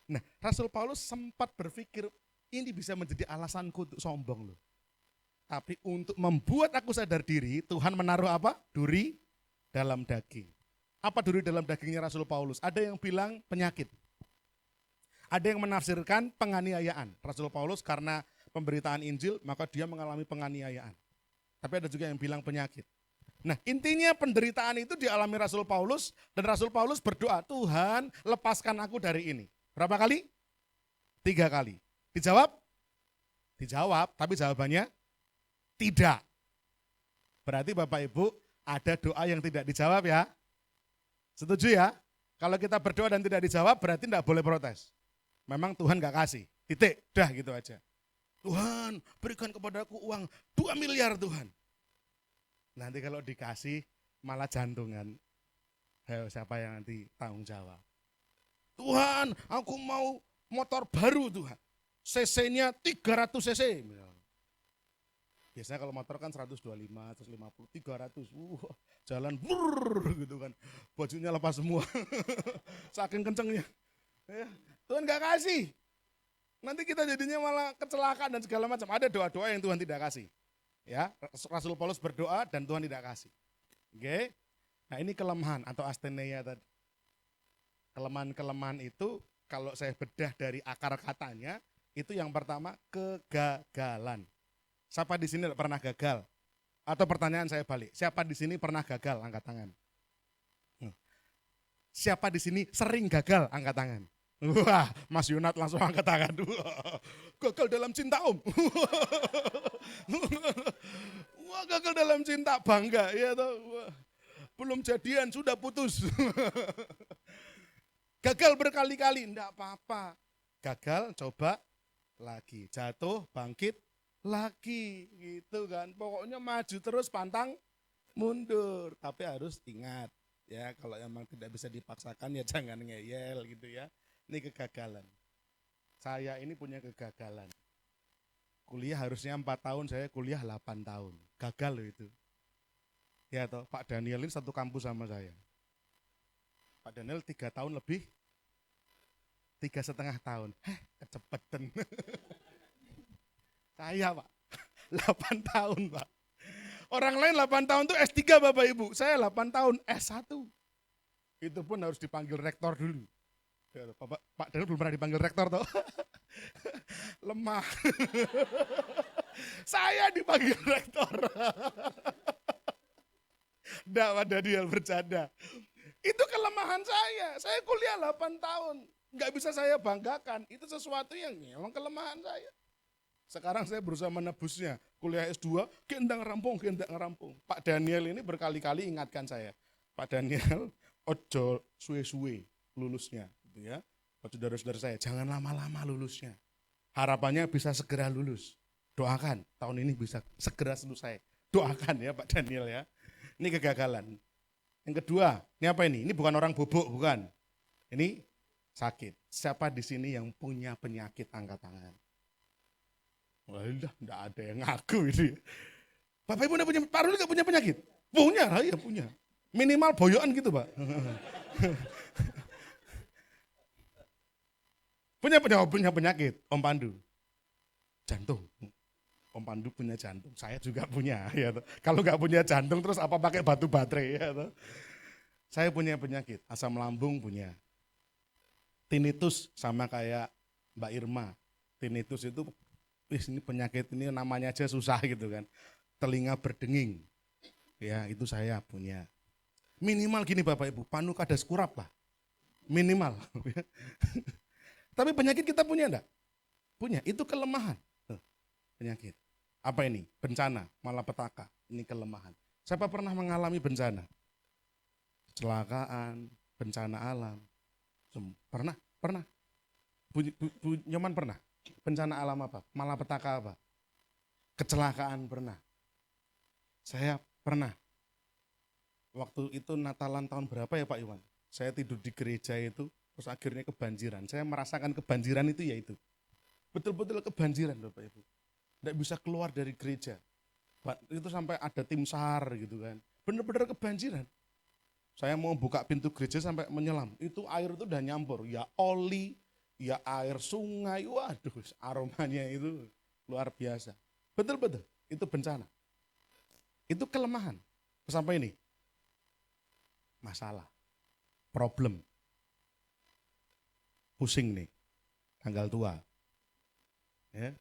Nah, Rasul Paulus sempat berpikir ini bisa menjadi alasanku untuk sombong loh. Tapi untuk membuat aku sadar diri, Tuhan menaruh apa? Duri dalam daging. Apa duri dalam dagingnya Rasul Paulus? Ada yang bilang penyakit. Ada yang menafsirkan penganiayaan. Rasul Paulus karena pemberitaan Injil, maka dia mengalami penganiayaan. Tapi ada juga yang bilang penyakit. Nah, intinya penderitaan itu dialami Rasul Paulus, dan Rasul Paulus berdoa, Tuhan lepaskan aku dari ini. Berapa kali? 3 kali. Dijawab? Dijawab, tapi jawabannya tidak. Berarti Bapak Ibu ada doa yang tidak dijawab ya. Setuju ya? Kalau kita berdoa dan tidak dijawab berarti tidak boleh protes. Memang Tuhan gak kasih, titik, dah gitu aja. Tuhan berikan kepadaku uang 2 miliar Tuhan. Nanti kalau dikasih malah jantungan. Siapa yang nanti tanggung jawab? Tuhan aku mau motor baru Tuhan. CC-nya 300 cc. Biasanya kalau motor kan 125, 150, 300. Jalan brrr gitu kan. Bajunya lepas semua. Saking kencengnya. Ya, Tuhan gak kasih. Nanti kita jadinya malah kecelakaan dan segala macam. Ada doa-doa yang Tuhan tidak kasih. Ya, Rasul Paulus berdoa dan Tuhan tidak kasih. Oke. Nah, ini kelemahan atau asteneia tadi. Kelemahan-kelemahan itu kalau saya bedah dari akar katanya, itu yang pertama kegagalan. Siapa di sini pernah gagal? Atau pertanyaan saya balik, siapa di sini pernah gagal? Angkat tangan. Siapa di sini sering gagal? Angkat tangan. Wah, Mas Yunat langsung angkat tangan. Wah, gagal dalam cinta om. Wah, gagal dalam cinta, bangga ya toh. Wah, belum jadian sudah putus. Gagal berkali-kali, enggak apa-apa. Gagal, coba lagi. Jatuh, bangkit lagi gitu kan. Pokoknya maju terus, pantang mundur. Tapi harus ingat ya, kalau emang tidak bisa dipaksakan ya jangan ngeyel gitu ya. Ini kegagalan. Saya ini punya kegagalan. Kuliah harusnya 4 tahun, saya kuliah 8 tahun. Gagal loh itu. Ya toh, Pak Daniel ini satu kampus sama saya. Pak Daniel 3 tahun lebih, 3,5 tahun. Kecepatan. Saya Pak, 8 tahun Pak. Orang lain 8 tahun itu S3 Bapak Ibu. Saya 8 tahun S1. Itu pun harus dipanggil rektor dulu. Pak Daniel belum pernah dipanggil rektor toh. Lemah. Saya dipanggil rektor. Nggak, Pak Daniel bercanda. Itu kelemahan saya. Saya kuliah 8 tahun. Nggak bisa saya banggakan. Itu sesuatu yang memang kelemahan saya. Sekarang saya berusaha menebusnya. Kuliah S2, gendang rampung. Pak Daniel ini berkali-kali ingatkan saya. Pak Daniel, ojo suwe-suwe lulusnya. Gitu ya. Saudara-saudara saya, jangan lama-lama lulusnya. Harapannya bisa segera lulus. Doakan, tahun ini bisa segera selesai. Doakan ya Pak Daniel ya. Ini kegagalan. Yang kedua, ini apa ini? Ini bukan orang bubuk, bukan. Ini sakit. Siapa di sini yang punya penyakit, angkat tangan? Wah, enggak ada yang ngaku ini. Bapak Ibu enggak punya, Pak Ruli enggak punya penyakit? Punya, ya punya. Minimal boyokan gitu, Pak. punya penyakit, Om Pandu. Jantung. Om Pandu punya jantung, saya juga punya. Ya, kalau nggak punya jantung terus apa pakai batu baterai? Ya, saya punya penyakit, asam lambung punya. Tinnitus sama kayak Mbak Irma. Tinnitus itu Wis ini penyakit ini namanya aja susah gitu kan. Telinga berdenging. Ya, itu saya punya. Minimal gini Bapak Ibu, panu kadas kurap lah. Minimal. Tapi penyakit kita punya enggak? Punya, itu kelemahan. Penyakit. Apa ini? Bencana, malapetaka. Ini kelemahan. Siapa pernah mengalami bencana? Kecelakaan, bencana alam. Pernah? Pernah. Nyoman pernah? Bencana alam apa? Malapetaka apa? Kecelakaan pernah. Saya pernah. Waktu itu Natalan tahun berapa ya Pak Iwan? Saya tidur di gereja itu, terus akhirnya kebanjiran. Saya merasakan kebanjiran itu ya itu. Betul-betul kebanjiran Bapak Ibu. Tidak bisa keluar dari gereja. Itu sampai ada tim SAR gitu kan. Benar-benar kebanjiran. Saya mau buka pintu gereja sampai menyelam. Itu air itu udah nyampur. Ya oli, ya air sungai. Waduh, aromanya itu luar biasa. Betul-betul, itu bencana. Itu kelemahan. Sampai ini, masalah, problem, pusing nih, tanggal tua. Ya.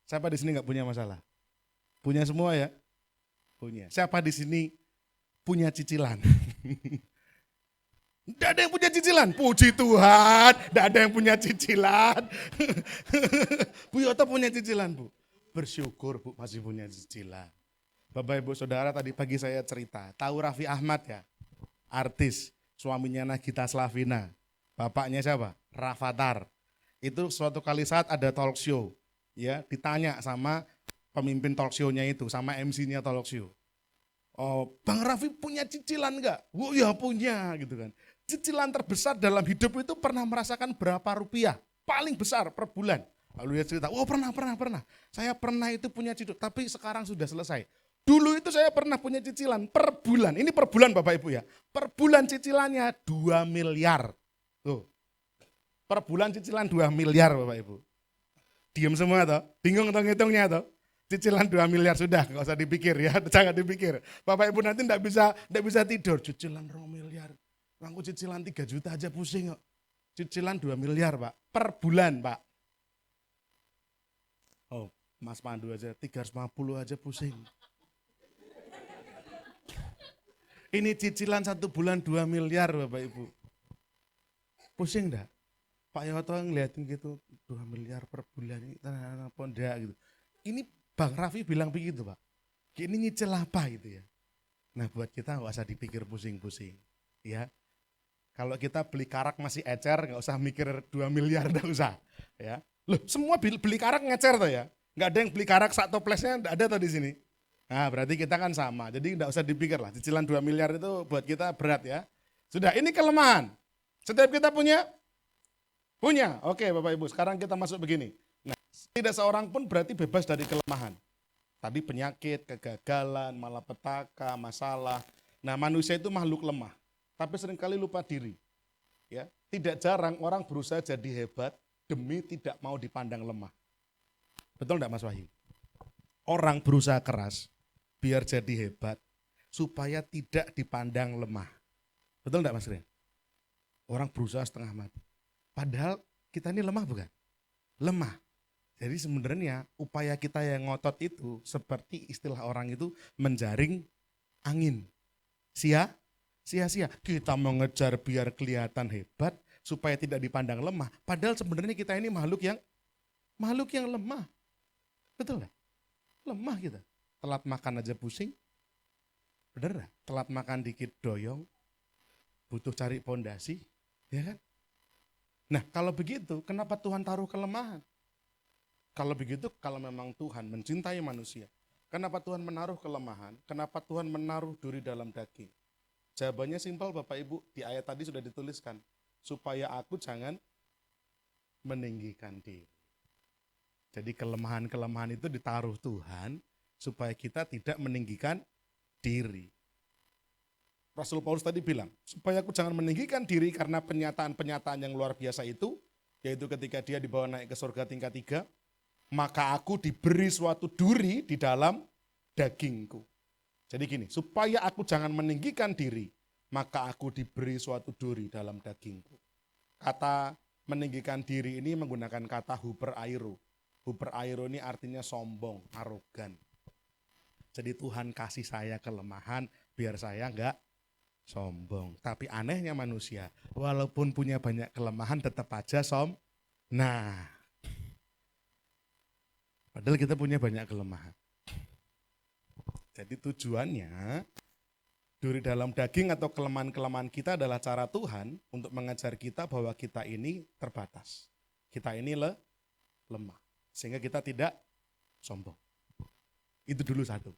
Siapa di sini nggak punya masalah? Punya semua ya? Punya. Siapa di sini punya cicilan? Tidak ada yang punya cicilan. Puji Tuhan, tidak ada yang punya cicilan. Bu Yoto punya cicilan, Bu. Bersyukur Bu masih punya cicilan. Bapak Ibu Saudara, tadi pagi saya cerita, tahu Raffi Ahmad ya? Artis, suaminya Nagita Slavina. Bapaknya siapa? Rafathar. Itu suatu kali saat ada talk show, ya ditanya sama pemimpin talk show-nya itu, sama MC-nya talk show. Oh, Bang Raffi punya cicilan enggak? Oh ya punya gitu kan. Cicilan terbesar dalam hidup itu pernah merasakan berapa rupiah? Paling besar per bulan. Lalu dia cerita, oh pernah. Saya pernah itu punya cicilan, tapi sekarang sudah selesai. Dulu itu saya pernah punya cicilan per bulan. Ini per bulan Bapak Ibu ya. Per bulan cicilannya 2 miliar. Tuh. Per bulan cicilan 2 miliar Bapak Ibu. Diam semua toh? Bingung toh ngitungnya toh? Cicilan 2 miliar sudah, nggak usah dipikir ya, jangan dipikir. Bapak Ibu nanti enggak bisa tidur. Cicilan 2 miliar. Aku cicilan 3 juta aja pusing kok. Cicilan 2 miliar Pak. Per bulan Pak. Oh, Mas Pandu aja 350 aja pusing. Ini cicilan 1 bulan 2 miliar Bapak Ibu. Pusing enggak? Pak Yoto ngeliatin gitu 2 miliar per bulan ini apa enggak gitu. Ini Bang Raffi bilang begitu Pak. Ini nyicil apa gitu ya. Nah buat kita enggak usah dipikir pusing-pusing. Ya. Kalau kita beli karak masih ecer enggak usah mikir 2 miliar enggak usah. Ya. Loh semua beli karak ngecer tuh ya. Enggak ada yang beli karak sak toplesnya enggak ada tuh di sini. Nah berarti kita kan sama, jadi enggak usah dipikir lah, cicilan 2 miliar itu buat kita berat ya. Sudah, ini kelemahan. Setiap kita punya? Punya, oke Bapak Ibu, sekarang kita masuk begini. Nah, tidak seorang pun berarti bebas dari kelemahan. Tadi penyakit, kegagalan, malapetaka, masalah. Nah manusia itu makhluk lemah, tapi seringkali lupa diri. Ya, tidak jarang orang berusaha jadi hebat demi tidak mau dipandang lemah. Betul enggak Mas Wahyu? Orang berusaha keras biar jadi hebat, supaya tidak dipandang lemah. Betul enggak Mas Rian? Orang berusaha setengah mati. Padahal kita ini lemah bukan? Lemah. Jadi sebenarnya upaya kita yang ngotot itu seperti istilah orang itu menjaring angin. Sia-sia. Kita mengejar biar kelihatan hebat, supaya tidak dipandang lemah. Padahal sebenarnya kita ini makhluk yang lemah. Betul enggak? Lemah kita. Telat makan aja pusing. Bener gak? Telat makan dikit doyong. Butuh cari pondasi. Ya kan? Nah kalau begitu kenapa Tuhan taruh kelemahan? Kalau begitu, kalau memang Tuhan mencintai manusia, kenapa Tuhan menaruh kelemahan? Kenapa Tuhan menaruh duri dalam daging? Jawabannya simpel Bapak Ibu, di ayat tadi sudah dituliskan. Supaya aku jangan meninggikan diri. Jadi kelemahan-kelemahan itu ditaruh Tuhan supaya kita tidak meninggikan diri. Rasul Paulus tadi bilang, supaya aku jangan meninggikan diri karena penyataan-penyataan yang luar biasa itu, yaitu ketika dia dibawa naik ke surga tingkat 3, maka aku diberi suatu duri di dalam dagingku. Jadi gini, supaya aku jangan meninggikan diri, maka aku diberi suatu duri dalam dagingku. Kata meninggikan diri ini menggunakan kata huper airo. Hupereironi artinya sombong, arogan. Jadi Tuhan kasih saya kelemahan biar saya enggak sombong. Tapi anehnya manusia, walaupun punya banyak kelemahan tetap aja Nah, padahal kita punya banyak kelemahan. Jadi tujuannya, duri dalam daging atau kelemahan-kelemahan kita adalah cara Tuhan untuk mengajar kita bahwa kita ini terbatas. Kita ini lemah. Sehingga kita tidak sombong. Itu dulu satu.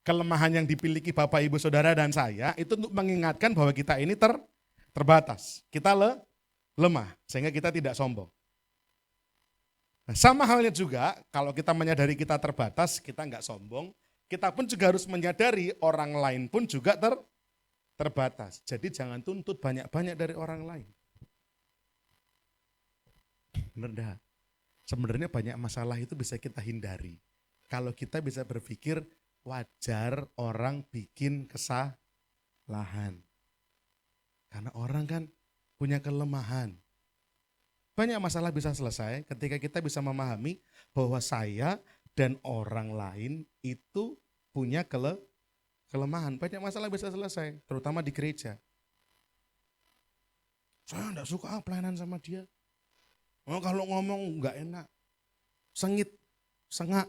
Kelemahan yang dimiliki Bapak, Ibu, Saudara, dan saya itu untuk mengingatkan bahwa kita ini terbatas. Kita lemah, sehingga kita tidak sombong. Nah, sama halnya juga, kalau kita menyadari kita terbatas, kita nggak sombong, kita pun juga harus menyadari orang lain pun juga terbatas. Jadi jangan tuntut banyak-banyak dari orang lain. Benar dah. Sebenarnya banyak masalah itu bisa kita hindari. Kalau kita bisa berpikir, wajar orang bikin kesalahan. Karena orang kan punya kelemahan. Banyak masalah bisa selesai ketika kita bisa memahami bahwa saya dan orang lain itu punya kelemahan. Banyak masalah bisa selesai, terutama di gereja. Saya enggak suka pelayanan sama dia. Oh, kalau ngomong enggak enak. Sengak.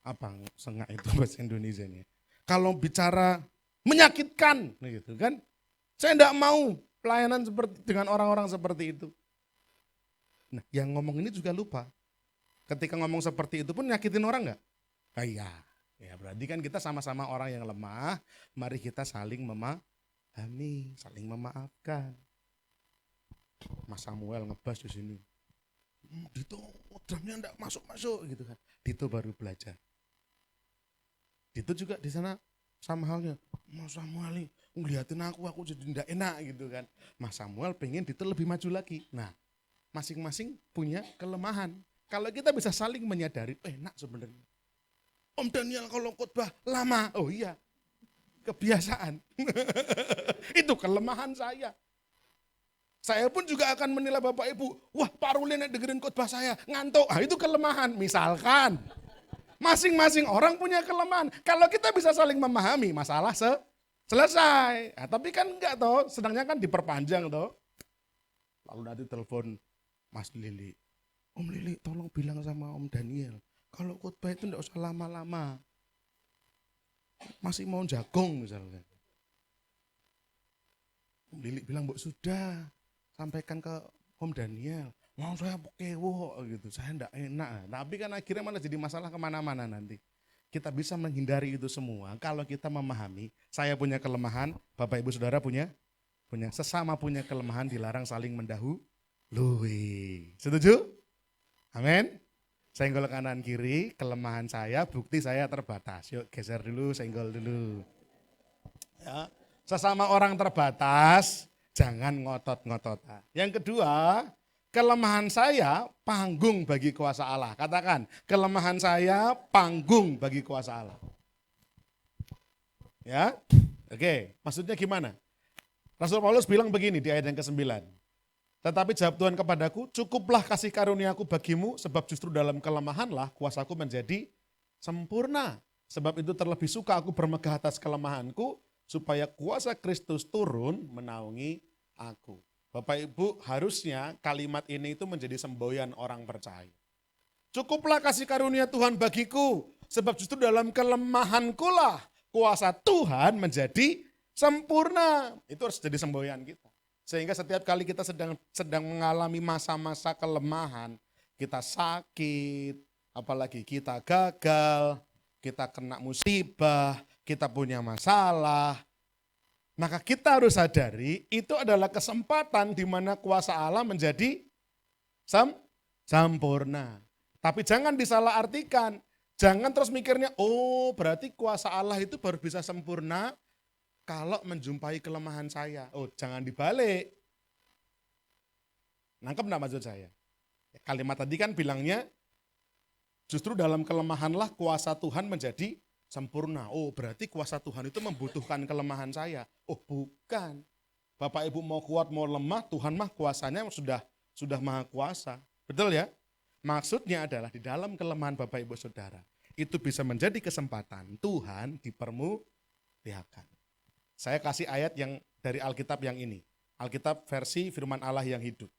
Apa sengak itu bahasa Indonesianya? Kalau bicara menyakitkan, gitu kan? Saya enggak mau pelayanan seperti dengan orang-orang seperti itu. Nah, yang ngomong ini juga lupa. Ketika ngomong seperti itu pun nyakitin orang enggak? Iya. Ya, berarti kan kita sama-sama orang yang lemah. Mari kita saling memahami, saling memaafkan. Mas Samuel ngebas di sini. Dito drumnya enggak masuk-masuk gitu kan. Dito baru belajar. Dito juga di sana sama halnya. Mas Samuel nih ngeliatin aku jadi enggak enak gitu kan. Mas Samuel pengen Dito lebih maju lagi. Nah, masing-masing punya kelemahan. Kalau kita bisa saling menyadari, enak sebenarnya. Om Daniel kalau khotbah lama. Oh iya, kebiasaan. Itu kelemahan saya. Saya pun juga akan menilai Bapak Ibu, wah Pak Rulin dengerin khotbah saya, ngantuk. Ah, itu kelemahan, misalkan. Masing-masing orang punya kelemahan. Kalau kita bisa saling memahami, masalah selesai. Nah, tapi kan enggak toh, sedangnya kan diperpanjang toh. Lalu nanti telepon Mas Lili. Om Lili tolong bilang sama Om Daniel, kalau khotbah itu enggak usah lama-lama. Masih mau jagung misalnya. Om Lili bilang, "Mbok sudah, sampaikan ke Om Daniel." Mau saya kewo gitu, saya enggak enak. Tapi kan akhirnya malah jadi masalah kemana-mana nanti. Kita bisa menghindari itu semua kalau kita memahami, saya punya kelemahan, Bapak Ibu Saudara punya sesama punya kelemahan, dilarang saling mendahului. Setuju? Amin. Senggol kanan kiri, kelemahan saya, bukti saya terbatas. Yuk geser dulu, senggol dulu. Ya. Sesama orang terbatas, jangan ngotot-ngototan. Yang kedua, kelemahan saya panggung bagi kuasa Allah. Katakan, kelemahan saya panggung bagi kuasa Allah. Ya, oke. Maksudnya gimana? Rasul Paulus bilang begini di ayat yang ke-9. Tetapi jawab Tuhan kepadaku, cukuplah kasih karuniaku bagimu, sebab justru dalam kelemahanlah kuasaku menjadi sempurna. Sebab itu terlebih suka aku bermegah atas kelemahanku, supaya kuasa Kristus turun menaungi aku. Bapak Ibu, harusnya kalimat ini itu menjadi semboyan orang percaya. Cukuplah kasih karunia Tuhan bagiku, sebab justru dalam kelemahanku lah kuasa Tuhan menjadi sempurna. Itu harus jadi semboyan kita. Sehingga setiap kali kita sedang mengalami masa-masa kelemahan, kita sakit, apalagi kita gagal, kita kena musibah, kita punya masalah, maka kita harus sadari itu adalah kesempatan di mana kuasa Allah menjadi sempurna. Tapi jangan disalahartikan. Jangan terus mikirnya, oh berarti kuasa Allah itu baru bisa sempurna kalau menjumpai kelemahan saya. Oh jangan dibalik. Nangkep enggak maksud saya? Kalimat tadi kan bilangnya, justru dalam kelemahanlah kuasa Tuhan menjadi sempurna. Oh berarti kuasa Tuhan itu membutuhkan kelemahan saya. Oh bukan. Bapak Ibu mau kuat mau lemah, Tuhan mah kuasanya sudah maha kuasa. Betul ya? Maksudnya adalah di dalam kelemahan Bapak Ibu Saudara, itu bisa menjadi kesempatan Tuhan dipermuliakan. Saya kasih ayat yang dari Alkitab yang ini. Alkitab versi firman Allah yang hidup.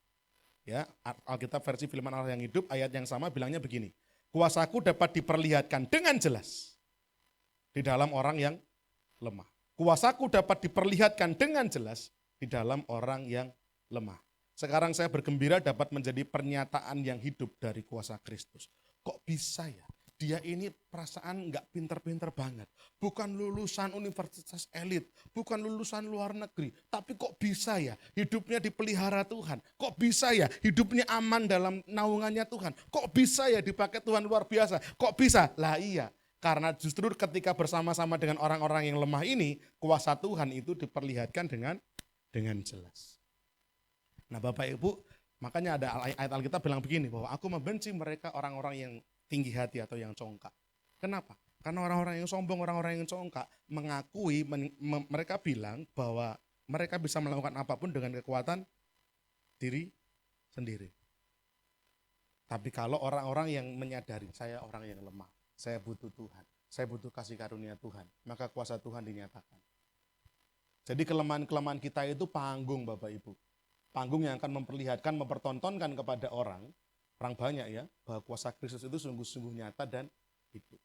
Ya, Alkitab versi firman Allah yang hidup, ayat yang sama bilangnya begini. Kuasaku dapat diperlihatkan dengan jelas di dalam orang yang lemah. Kuasaku dapat diperlihatkan dengan jelas di dalam orang yang lemah. Sekarang saya bergembira dapat menjadi pernyataan yang hidup dari kuasa Kristus. Kok bisa ya? Dia ini perasaan nggak pinter-pinter banget. Bukan lulusan universitas elit, bukan lulusan luar negeri. Tapi kok bisa ya hidupnya dipelihara Tuhan. Kok bisa ya hidupnya aman dalam naungannya Tuhan. Kok bisa ya dipakai Tuhan luar biasa. Kok bisa? Lah iya, karena justru ketika bersama-sama dengan orang-orang yang lemah ini, kuasa Tuhan itu diperlihatkan dengan jelas. Nah Bapak Ibu, makanya ada ayat Alkitab bilang begini, bahwa aku membenci mereka orang-orang yang tinggi hati atau yang congkak. Kenapa? Karena orang-orang yang sombong, orang-orang yang congkak mengakui, mereka bilang bahwa mereka bisa melakukan apapun dengan kekuatan diri sendiri. Tapi kalau orang-orang yang menyadari, saya orang yang lemah, saya butuh Tuhan, saya butuh kasih karunia Tuhan, maka kuasa Tuhan dinyatakan. Jadi kelemahan-kelemahan kita itu panggung Bapak Ibu. Panggung yang akan memperlihatkan, mempertontonkan kepada orang banyak ya, bahwa kuasa Kristus itu sungguh-sungguh nyata dan hidup.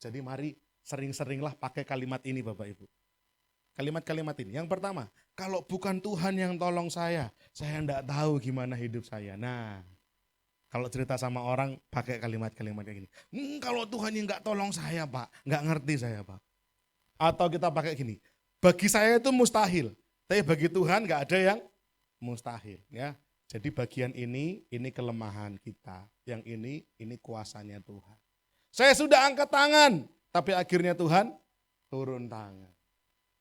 Jadi mari sering-seringlah pakai kalimat ini Bapak Ibu. Kalimat-kalimat ini. Yang pertama, kalau bukan Tuhan yang tolong saya enggak tahu gimana hidup saya. Nah, kalau cerita sama orang pakai kalimat-kalimat kayak gini. Kalau Tuhan yang enggak tolong saya Pak, enggak ngerti saya Pak. Atau kita pakai gini, bagi saya itu mustahil, tapi bagi Tuhan enggak ada yang mustahil ya. Jadi bagian ini kelemahan kita, yang ini kuasanya Tuhan. Saya sudah angkat tangan, tapi akhirnya Tuhan turun tangan.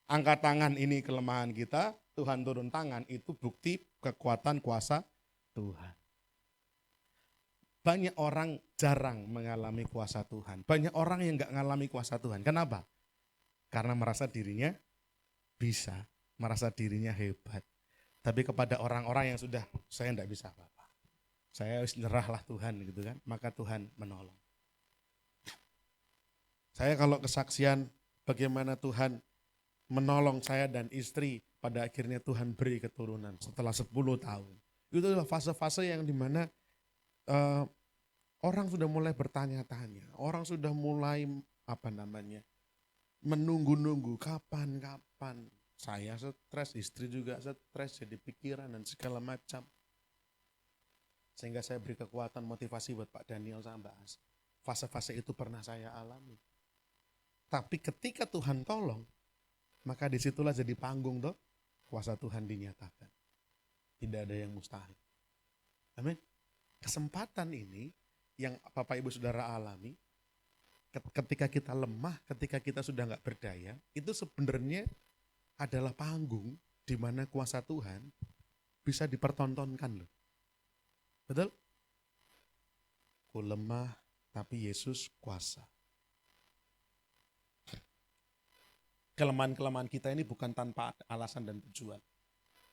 Angkat tangan ini kelemahan kita, Tuhan turun tangan, itu bukti kekuatan kuasa Tuhan. Banyak orang jarang mengalami kuasa Tuhan. Banyak orang yang gak mengalami kuasa Tuhan. Kenapa? Karena merasa dirinya bisa, merasa dirinya hebat. Tapi kepada orang-orang yang sudah, saya enggak bisa apa-apa. Saya harus nyerahlah Tuhan gitu kan, maka Tuhan menolong. Saya kalau kesaksian bagaimana Tuhan menolong saya dan istri, pada akhirnya Tuhan beri keturunan setelah 10 tahun. Itu adalah fase-fase yang dimana orang sudah mulai bertanya-tanya, orang sudah mulai menunggu-nunggu kapan. Saya stres, istri juga stres, jadi pikiran dan segala macam. Sehingga saya beri kekuatan motivasi buat Pak Daniel sama Mbak As. Fase-fase itu pernah saya alami. Tapi ketika Tuhan tolong, maka disitulah jadi panggung toh, kuasa Tuhan dinyatakan. Tidak ada yang mustahil. Amin. Kesempatan ini yang Bapak Ibu Saudara alami, ketika kita lemah, ketika kita sudah nggak berdaya, itu sebenarnya adalah panggung di mana kuasa Tuhan bisa dipertontonkan loh. Betul? Ku lemah tapi Yesus kuasa. Kelemahan-kelemahan kita ini bukan tanpa alasan dan tujuan.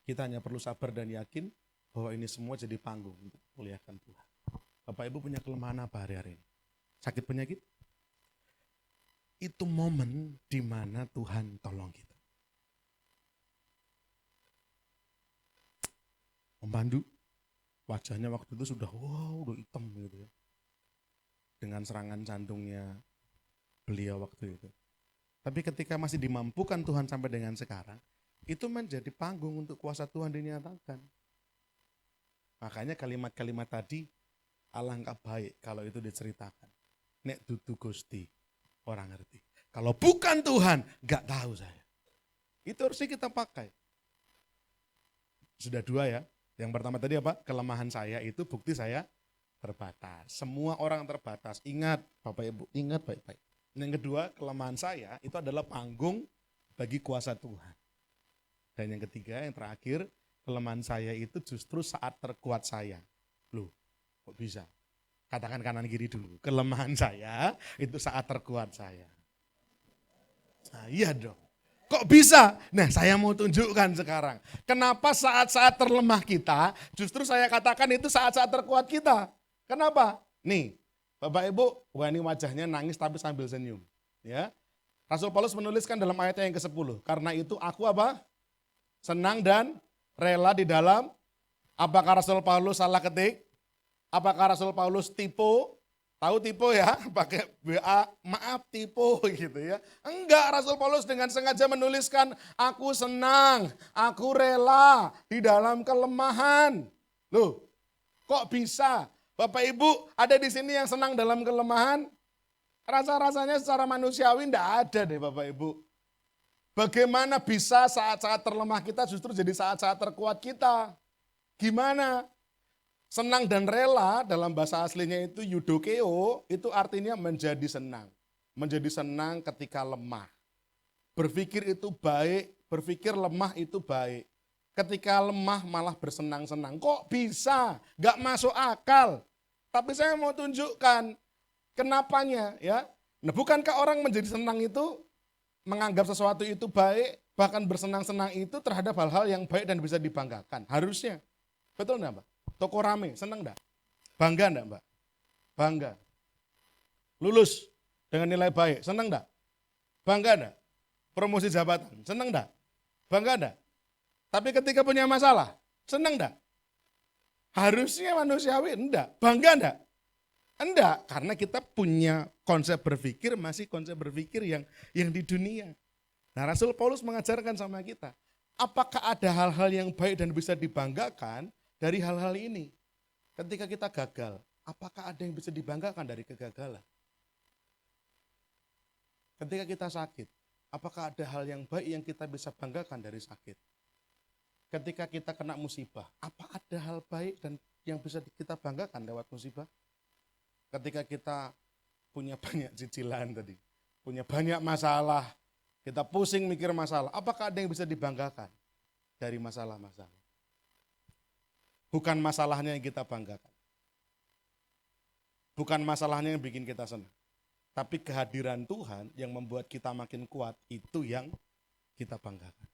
Kita hanya perlu sabar dan yakin bahwa ini semua jadi panggung untuk muliakan Tuhan. Bapak Ibu punya kelemahan apa hari-hari ini? Sakit penyakit? Itu momen di mana Tuhan tolong kita. Om Pandu, wajahnya waktu itu sudah udah hitam gitu ya. Dengan serangan jantungnya beliau waktu itu. Tapi ketika masih dimampukan Tuhan sampai dengan sekarang, itu menjadi panggung untuk kuasa Tuhan dinyatakan. Makanya kalimat-kalimat tadi, alangkah baik kalau itu diceritakan. Nek dudu Gusti, orang ngerti. Kalau bukan Tuhan, gak tahu saya. Itu harusnya kita pakai. Sudah 2 ya. Yang pertama tadi apa? Kelemahan saya itu bukti saya terbatas. Semua orang terbatas. Ingat Bapak Ibu, ingat baik-baik. Yang kedua, kelemahan saya itu adalah panggung bagi kuasa Tuhan. Dan yang ketiga, yang terakhir, kelemahan saya itu justru saat terkuat saya. Loh, kok bisa? Katakan kanan kiri dulu. Kelemahan saya itu saat terkuat saya. Nah, iya dong. Kok bisa? Nah, saya mau tunjukkan sekarang. Kenapa saat-saat terlemah kita, justru saya katakan itu saat-saat terkuat kita. Kenapa? Nih, Bapak Ibu, wah ini wajahnya nangis tapi sambil senyum. Ya, Rasul Paulus menuliskan dalam ayatnya yang ke-10. Karena itu aku apa? Senang dan rela di dalam. Apakah Rasul Paulus salah ketik? Apakah Rasul Paulus tipu? Tahu tipu ya? Pakai WA, maaf tipu gitu ya. Enggak, Rasul Paulus dengan sengaja menuliskan, aku senang, aku rela di dalam kelemahan. Loh, kok bisa? Bapak Ibu ada di sini yang senang dalam kelemahan? Rasa-rasanya secara manusiawi enggak ada deh Bapak Ibu. Bagaimana bisa saat-saat terlemah kita justru jadi saat-saat terkuat kita? Gimana? Senang dan rela dalam bahasa aslinya itu eudokeo, itu artinya menjadi senang. Menjadi senang ketika lemah. Berpikir itu baik, berpikir lemah itu baik. Ketika lemah malah bersenang-senang. Kok bisa? Gak masuk akal. Tapi saya mau tunjukkan kenapanya ya. Nah, bukankah orang menjadi senang itu menganggap sesuatu itu baik, bahkan bersenang-senang itu terhadap hal-hal yang baik dan bisa dibanggakan. Harusnya. Betul enggak, Mbak? Toko rame, senang enggak? Bangga enggak, Mbak? Bangga. Lulus dengan nilai baik, senang enggak? Bangga enggak? Promosi jabatan, senang enggak? Bangga enggak? Tapi ketika punya masalah, senang enggak? Harusnya manusiawi, enggak. Bangga enggak? Enggak, karena kita punya konsep berpikir, masih konsep berpikir yang di dunia. Nah, Rasul Paulus mengajarkan sama kita, apakah ada hal-hal yang baik dan bisa dibanggakan dari hal-hal ini? Ketika kita gagal, apakah ada yang bisa dibanggakan dari kegagalan? Ketika kita sakit, apakah ada hal yang baik yang kita bisa banggakan dari sakit? Ketika kita kena musibah, apa ada hal baik dan yang bisa kita banggakan lewat musibah? Ketika kita punya banyak cicilan tadi, punya banyak masalah, kita pusing mikir masalah, apakah ada yang bisa dibanggakan dari masalah-masalah? Bukan masalahnya yang kita banggakan. Bukan masalahnya yang bikin kita senang. Tapi kehadiran Tuhan yang membuat kita makin kuat, itu yang kita banggakan.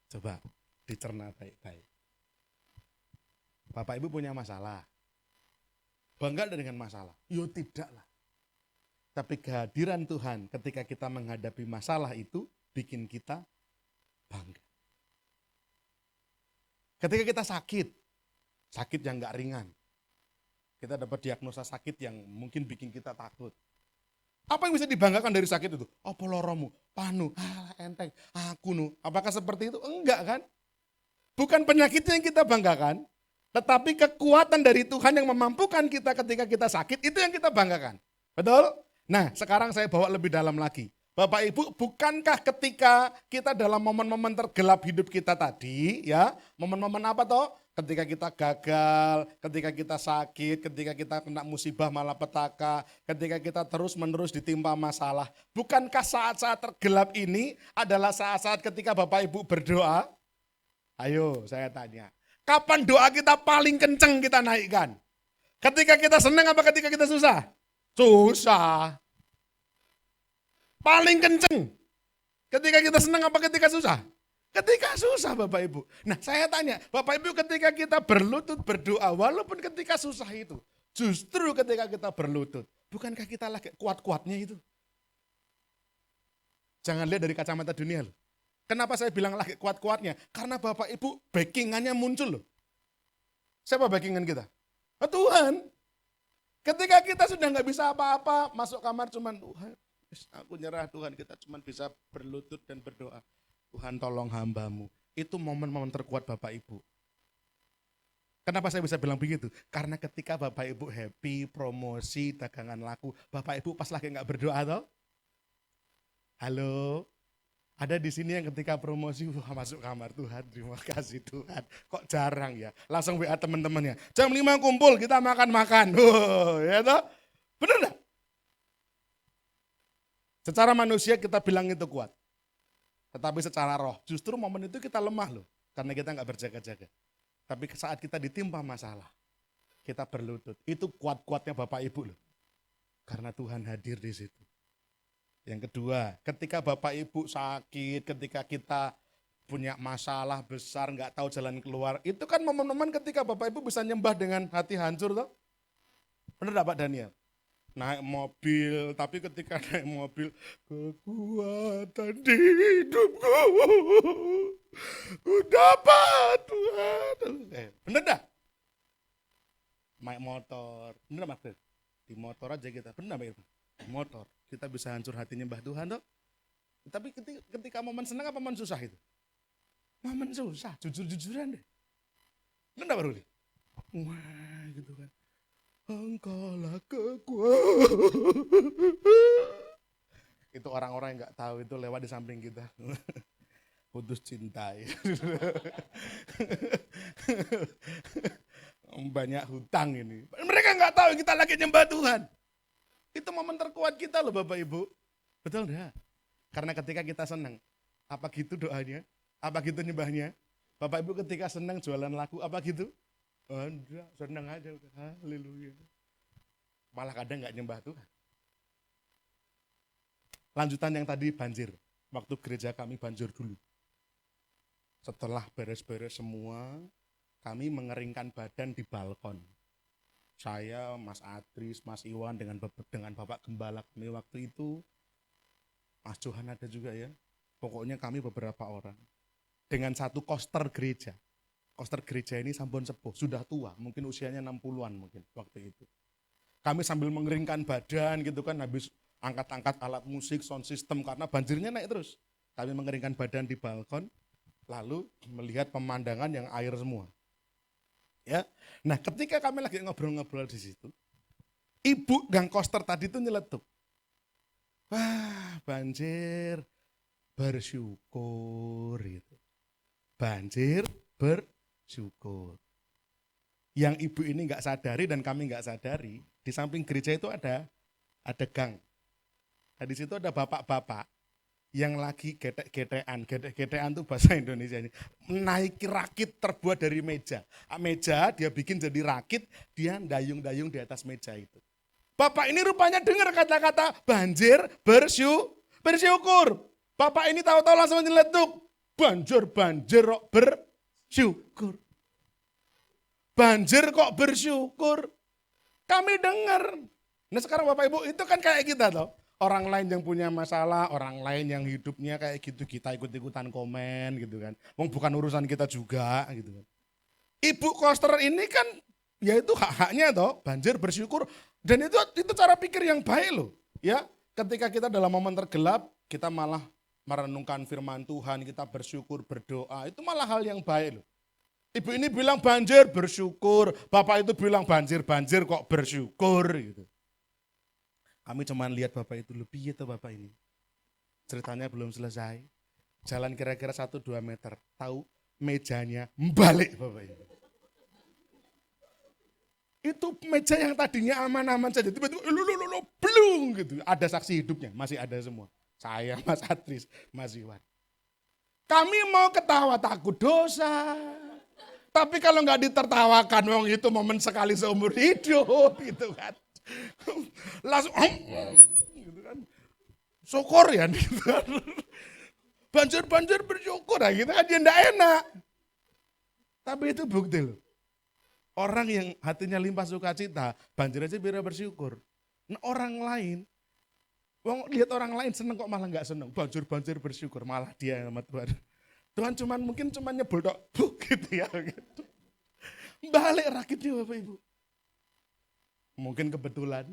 Coba dicerna baik-baik. Bapak Ibu punya masalah. Bangga dengan masalah? Yo tidaklah. Tapi kehadiran Tuhan ketika kita menghadapi masalah itu bikin kita bangga. Ketika kita sakit yang gak ringan. Kita dapat diagnosa sakit yang mungkin bikin kita takut. Apa yang bisa dibanggakan dari sakit itu? Apa loromu? Panu, enteng, aku nu. Apakah seperti itu? Enggak kan? Bukan penyakitnya yang kita banggakan, tetapi kekuatan dari Tuhan yang memampukan kita ketika kita sakit, itu yang kita banggakan. Betul? Nah, sekarang saya bawa lebih dalam lagi. Bapak Ibu, bukankah ketika kita dalam momen-momen tergelap hidup kita tadi, ya, momen-momen apa toh? Ketika kita gagal, ketika kita sakit, ketika kita kena musibah malapetaka, ketika kita terus-menerus ditimpa masalah. Bukankah saat-saat tergelap ini adalah saat-saat ketika Bapak Ibu berdoa? Ayo, saya tanya. Kapan doa kita paling kenceng kita naikkan? Ketika kita senang apa ketika kita susah? Susah. Paling kenceng. Ketika kita senang apa ketika susah? Ketika susah Bapak Ibu. Nah saya tanya, Bapak Ibu ketika kita berlutut berdoa, walaupun ketika susah itu, justru ketika kita berlutut, bukankah kita lagi kuat-kuatnya itu? Jangan lihat dari kacamata dunia loh. Kenapa saya bilang lagi kuat-kuatnya? Karena Bapak Ibu backingannya muncul loh. Siapa backingan kita? Oh, Tuhan. Ketika kita sudah nggak bisa apa-apa, masuk kamar cuman Tuhan, aku nyerah Tuhan, kita cuman bisa berlutut dan berdoa. Tuhan tolong hambamu. Itu momen-momen terkuat Bapak Ibu. Kenapa saya bisa bilang begitu? Karena ketika Bapak Ibu happy, promosi, dagangan laku, Bapak Ibu pas lagi nggak berdoa toh? Halo? Ada di sini yang ketika promosi, wah masuk kamar, Tuhan terima kasih Tuhan. Kok jarang ya? Langsung WA teman-temannya. Jam 5 kumpul, kita makan-makan. Ya toh? Bener gak? Secara manusia kita bilang itu kuat. Tetapi secara roh, justru momen itu kita lemah loh. Karena kita gak berjaga-jaga. Tapi saat kita ditimpa masalah, kita berlutut. Itu kuat-kuatnya Bapak Ibu loh. Karena Tuhan hadir di situ. Yang kedua, ketika Bapak Ibu sakit, ketika kita punya masalah besar, nggak tahu jalan keluar. Itu kan momen-momen ketika Bapak Ibu bisa nyembah dengan hati hancur toh. Benar nggak Pak Daniel? Naik mobil, tapi ketika naik mobil, kekuatan di hidupku, ku dapat Tuhan. Bener dah? Naik motor, bener Mas? Di motor aja kita, bener Pak Irfan? Di motor, kita bisa hancur hati nyembah Tuhan toh. Tapi ketika momen senang apa momen susah itu? Momen susah, jujur-jujuran deh. Bener Pak Ruli? Wah gitu kan. Engkaulah kekuatan. Itu orang-orang yang nggak tahu itu lewat di samping kita. Putus cinta. Banyak hutang ini. Mereka nggak tahu kita lagi nyembah Tuhan. Itu momen terkuat kita loh Bapak Ibu. Betul enggak? Karena ketika kita senang, apa gitu doanya? Apa gitu nyembahnya? Bapak Ibu ketika senang jualan laku, apa gitu? Enggak, senang aja udah. Haleluya. Malah kadang nggak nyembah Tuhan. Lanjutan yang tadi banjir. Waktu gereja kami banjir dulu. Setelah beres-beres semua, kami mengeringkan badan di balkon. Saya, Mas Adris, Mas Iwan dengan Bapak Gembala kami waktu itu, Mas Johan ada juga ya. Pokoknya kami beberapa orang. Dengan satu koster gereja. Koster gereja ini sampun sepuh, sudah tua, mungkin usianya 60-an mungkin waktu itu. Kami sambil mengeringkan badan gitu kan, habis angkat-angkat alat musik, sound system, karena banjirnya naik terus. Kami mengeringkan badan di balkon, lalu melihat pemandangan yang air semua. Ya, nah ketika kami lagi ngobrol-ngobrol di situ, ibu gang koster tadi itu nyeletuk. Wah, banjir, bersyukur gitu. Banjir, bersyukur. Yang ibu ini nggak sadari dan kami nggak sadari, di samping gereja itu ada gang. Nah, di situ ada bapak-bapak yang lagi getek-getekan. Getek-getekan itu bahasa Indonesia ini. Menaiki rakit terbuat dari meja. Meja dia bikin jadi rakit, dia dayung-dayung di atas meja itu. Bapak ini rupanya dengar kata-kata banjir, bersyukur. Bapak ini tahu-tahu langsung nyeletuk. Banjir kok bersyukur. Banjir kok bersyukur. Kami dengar. Nah sekarang Bapak Ibu itu kan kayak kita toh. Orang lain yang punya masalah, orang lain yang hidupnya kayak gitu, kita ikut-ikutan komen gitu kan. Wong bukan urusan kita juga gitu kan. Ibu koster ini kan ya itu hak-haknya toh, banjir bersyukur. Dan itu cara pikir yang baik loh. Ya, ketika kita dalam momen tergelap, kita malah merenungkan firman Tuhan, kita bersyukur, berdoa, itu malah hal yang baik loh. Ibu ini bilang banjir bersyukur, bapak itu bilang banjir kok bersyukur gitu. Kami cuma lihat bapak itu lebih itu bapak ini. Ceritanya belum selesai. Jalan kira-kira 1-2 meter, tahu mejanya balik bapak ini. Itu meja yang tadinya aman-aman saja, tiba-tiba blung gitu. Ada saksi hidupnya, masih ada semua. Saya, Mas Adris, Mas Iwan. Kami mau ketawa takut dosa. Tapi kalau nggak ditertawakan, wong itu momen sekali seumur hidup gitu kan. Langsung gitu kan. Syukur ya gitu kan. Banjir bersyukur ya gitu kan, dia enggak enak. Tapi itu bukti loh. Orang yang hatinya limpah sukacita, banjir aja biar bersyukur. Nah, orang lain, lihat orang lain seneng kok malah nggak seneng. Banjir bersyukur, malah dia sama Tuhan. Tuhan mungkin cuma nyebol dok, gitu ya. Gitu. Balik rakitnya Bapak Ibu. Mungkin kebetulan,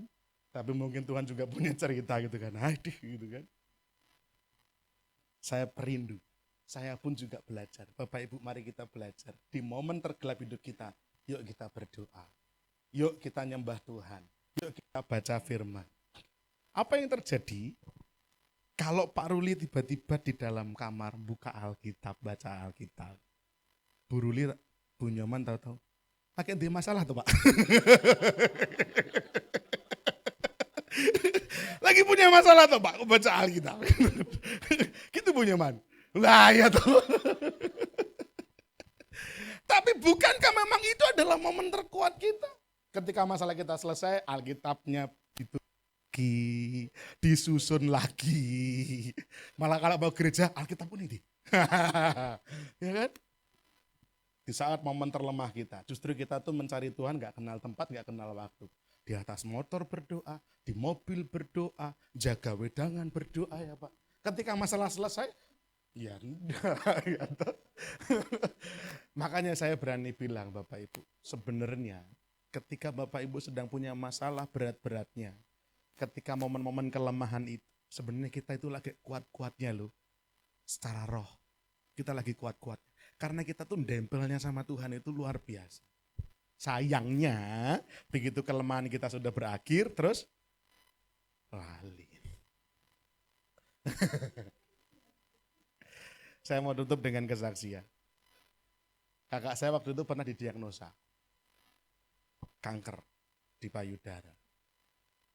tapi mungkin Tuhan juga punya cerita gitu kan. Aduh gitu kan. Saya perindu, saya pun juga belajar. Bapak Ibu mari kita belajar. Di momen tergelap hidup kita, yuk kita berdoa. Yuk kita nyembah Tuhan. Yuk kita baca firman. Apa yang terjadi kalau Pak Ruli tiba-tiba di dalam kamar buka Alkitab, baca Alkitab. Bu Ruli, Bu Nyoman tahu-tahu, pakai dia masalah tuh Pak. Lagi punya masalah tuh Pak, baca Alkitab. Gitu Bu Nyoman. Lah ya tuh. Tapi bukankah memang itu adalah momen terkuat kita? Ketika masalah kita selesai, Alkitabnya itu disusun lagi. Malah kalau mau gereja, Alkitab pun ini. Ya kan? Di saat momen terlemah kita, justru kita tuh mencari Tuhan gak kenal tempat, gak kenal waktu. Di atas motor berdoa, di mobil berdoa, jaga wedangan berdoa ya Pak. Ketika masalah selesai, ya enggak. Ya toh. Makanya saya berani bilang Bapak Ibu, sebenarnya ketika Bapak Ibu sedang punya masalah berat-beratnya, ketika momen-momen kelemahan itu, sebenarnya kita itu lagi kuat-kuatnya loh. Secara roh, kita lagi kuat-kuat. Karena kita tuh dempelnya sama Tuhan itu luar biasa. Sayangnya, begitu kelemahan kita sudah berakhir, terus lali. Saya mau tutup dengan kesaksian. Kakak saya waktu itu pernah didiagnosa kanker di payudara.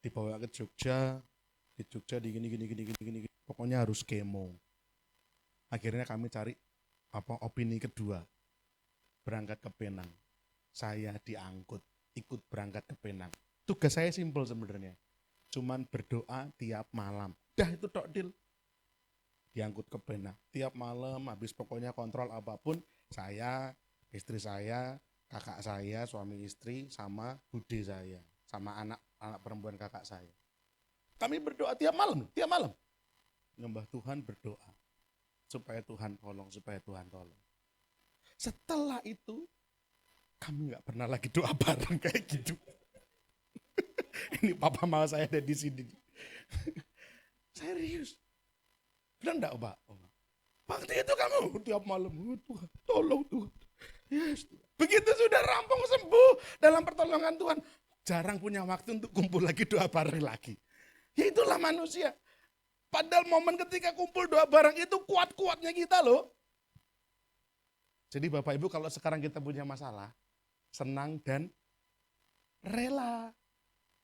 Dibawa ke Jogja, di Jogja di gini. Pokoknya harus kemo. Akhirnya kami cari opini kedua. Berangkat ke Penang. Saya diangkut, ikut berangkat ke Penang. Tugas saya simpel sebenarnya. Cuman berdoa tiap malam. Dah itu tok deal. Diangkut ke Penang. Tiap malam habis pokoknya kontrol apapun, saya, istri saya, kakak saya, suami istri, sama bude saya, sama anak perempuan kakak saya. Kami berdoa tiap malam. Nyembah Tuhan, berdoa. Supaya Tuhan tolong. Setelah itu, kami gak pernah lagi doa bareng kayak gitu. Ini papa mama saya ada di sini. Serius. Bilang enggak Pak? Waktu itu kamu tiap malam, Tuhan, tolong Tuhan. Yes. Begitu sudah rampung sembuh dalam pertolongan Tuhan, jarang punya waktu untuk kumpul lagi doa bareng lagi. Ya itulah manusia. Padahal momen ketika kumpul doa bareng itu kuat-kuatnya kita loh. Jadi Bapak Ibu kalau sekarang kita punya masalah, senang dan rela.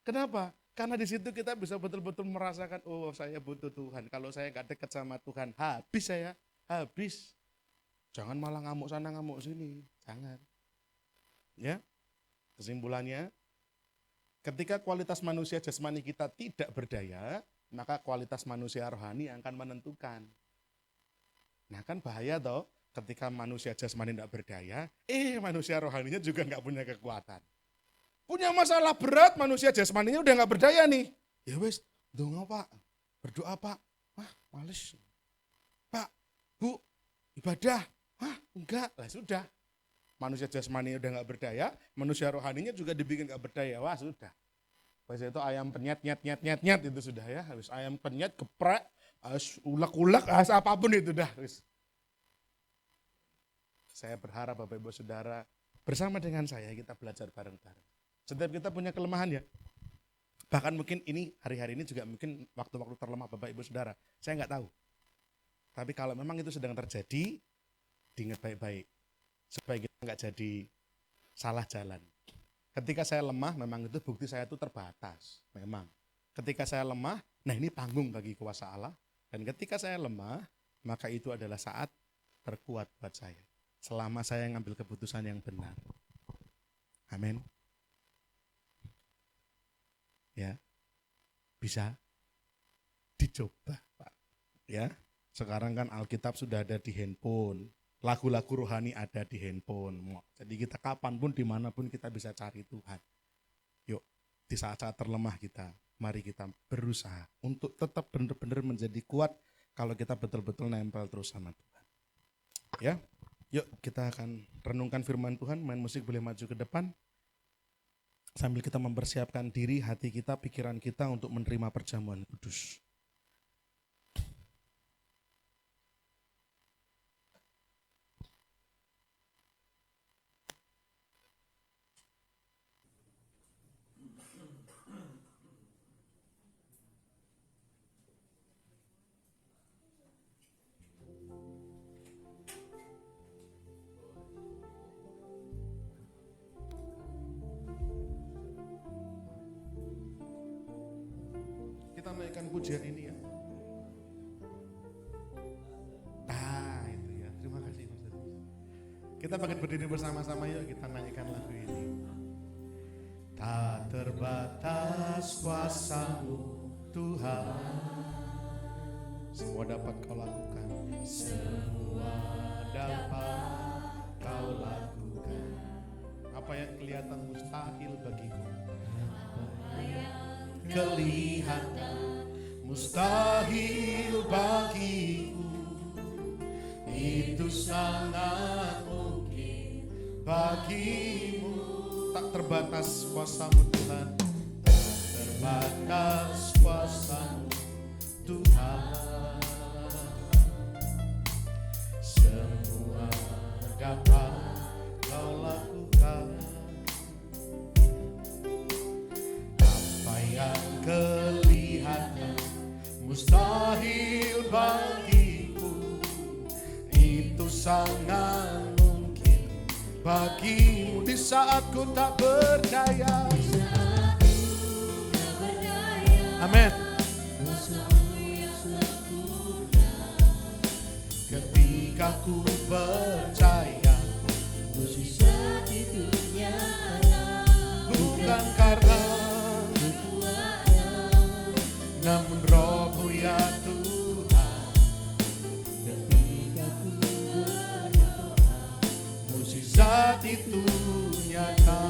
Kenapa? Karena di situ kita bisa betul-betul merasakan, oh saya butuh Tuhan. Kalau saya gak dekat sama Tuhan, habis saya, habis. Jangan malah ngamuk sana ngamuk sini, jangan. Ya, kesimpulannya, ketika kualitas manusia jasmani kita tidak berdaya, maka kualitas manusia rohani akan menentukan. Nah kan bahaya toh, ketika manusia jasmani tidak berdaya, manusia rohaninya juga nggak punya kekuatan. Punya masalah berat, manusia jasmaninya udah nggak berdaya nih. Ya wes, doa Pak, berdoa Pak. Males. Pak, Bu, ibadah. Enggak, lah sudah. Manusia jasmani udah nggak berdaya, manusia rohaninya juga dibikin nggak berdaya. Wah sudah. Pas itu ayam penyet, nyet itu sudah ya. Habis ayam penyet, geprek, ulek-ulek, apapun itu dah. Saya berharap Bapak Ibu Saudara bersama dengan saya kita belajar bareng-bareng. Setiap kita punya kelemahan ya. Bahkan mungkin ini hari-hari ini juga mungkin waktu-waktu terlemah Bapak Ibu Saudara. Saya nggak tahu. Tapi kalau memang itu sedang terjadi, diingat baik-baik. Supaya kita nggak jadi salah jalan. Ketika saya lemah, memang itu bukti saya itu terbatas. Memang. Ketika saya lemah, nah ini panggung bagi kuasa Allah. Dan ketika saya lemah, maka itu adalah saat terkuat buat saya. Selama saya ngambil keputusan yang benar. Amin. Ya, bisa dicoba Pak. Ya, sekarang kan Alkitab sudah ada di handphone. Lagu-lagu rohani ada di handphone. Jadi kita kapanpun, dimanapun kita bisa cari Tuhan. Yuk, di saat-saat terlemah kita, mari kita berusaha untuk tetap benar-benar menjadi kuat kalau kita betul-betul nempel terus sama Tuhan. Ya, yuk kita akan renungkan firman Tuhan, main musik boleh maju ke depan. Sambil kita mempersiapkan diri, hati kita, pikiran kita untuk menerima perjamuan kudus. Kita naikkan pujian ini ya. Itu ya. Terima kasih Mas Adi. Kita bangkit berdiri bersama-sama yuk, kita naikkan lagu ini. Tak terbatas kuasa-Mu Tuhan, semua dapat Kau lakukan. Semua kelihatan mustahil bagiku. Kelihatan mustahil bagiku, itu sangat mungkin bagimu. Tak terbatas kuasa-Mu Tuhan, tak terbatas kuasa-Mu Tuhan. Semua dapat Kau lakukan. Apa yang kelihatan mustahil bagiku, itu sangat mungkin bagimu. Di saat ku tak berdaya, amin. Ketika ku percaya, mujizat itu nyata, bukan karena kekuatan, namun Roh-Mu ya Tuhan. Ketika ku berdoa, mujizat itu nyata.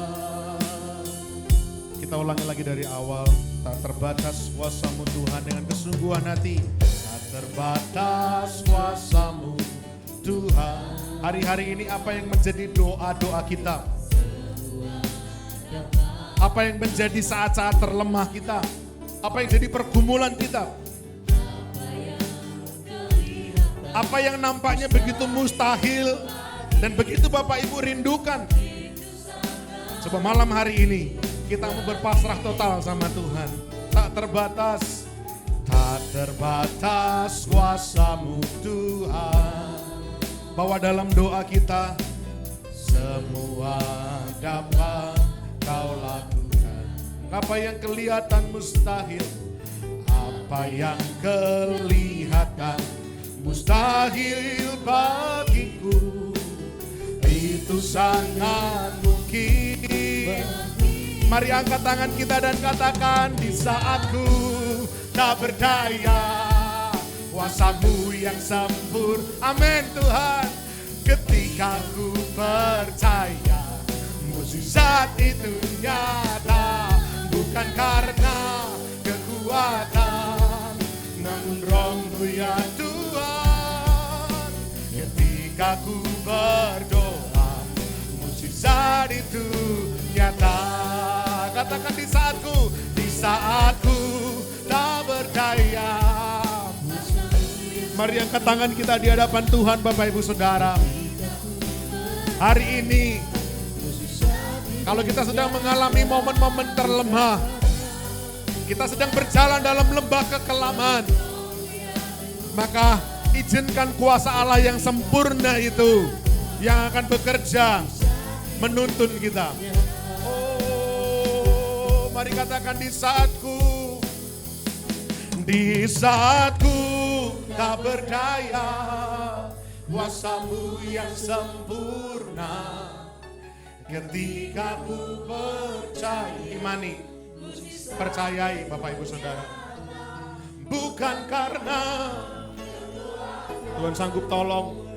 Kita ulangi lagi dari awal. Tak terbatas kuasa-Mu Tuhan, dengan kesungguhan hati. Tak terbatas kuasa-Mu Tuhan. Hari-hari ini apa yang menjadi doa-doa kita? Apa yang menjadi saat-saat terlemah kita? Apa yang jadi pergumulan kita? Apa yang nampaknya begitu mustahil dan begitu Bapak Ibu rindukan? Coba malam hari ini kita mau berpasrah total sama Tuhan. Tak terbatas, tak terbatas kuasa-Mu Tuhan. Bawa dalam doa kita, semua dapat Kau lakukan. Apa yang kelihatan mustahil, apa yang kelihatan mustahil bagiku, itu sangat mungkin. Mari angkat tangan kita dan katakan, di saat ku tak berdaya, kuasa-Mu yang sempurna. Amin Tuhan. Ketika ku percaya, mujizat itu nyata, bukan karena kekuatan, namun Roh-Mu ya Tuhan. Ketika ku berdoa, mujizat itu nyata. Katakan, di saatku tak berdaya. Mari angkat tangan kita di hadapan Tuhan, Bapak Ibu Saudara. Hari ini, kalau kita sedang mengalami momen-momen terlemah, kita sedang berjalan dalam lembah kekelaman, maka izinkan kuasa Allah yang sempurna itu yang akan bekerja menuntun kita. Oh, mari katakan, di saatku tak berdaya, kuasa-Mu yang sempurna. Ketika ku percaya, imani, percayai Bapak Ibu Saudara. Bukan karena Tuhan sanggup tolong,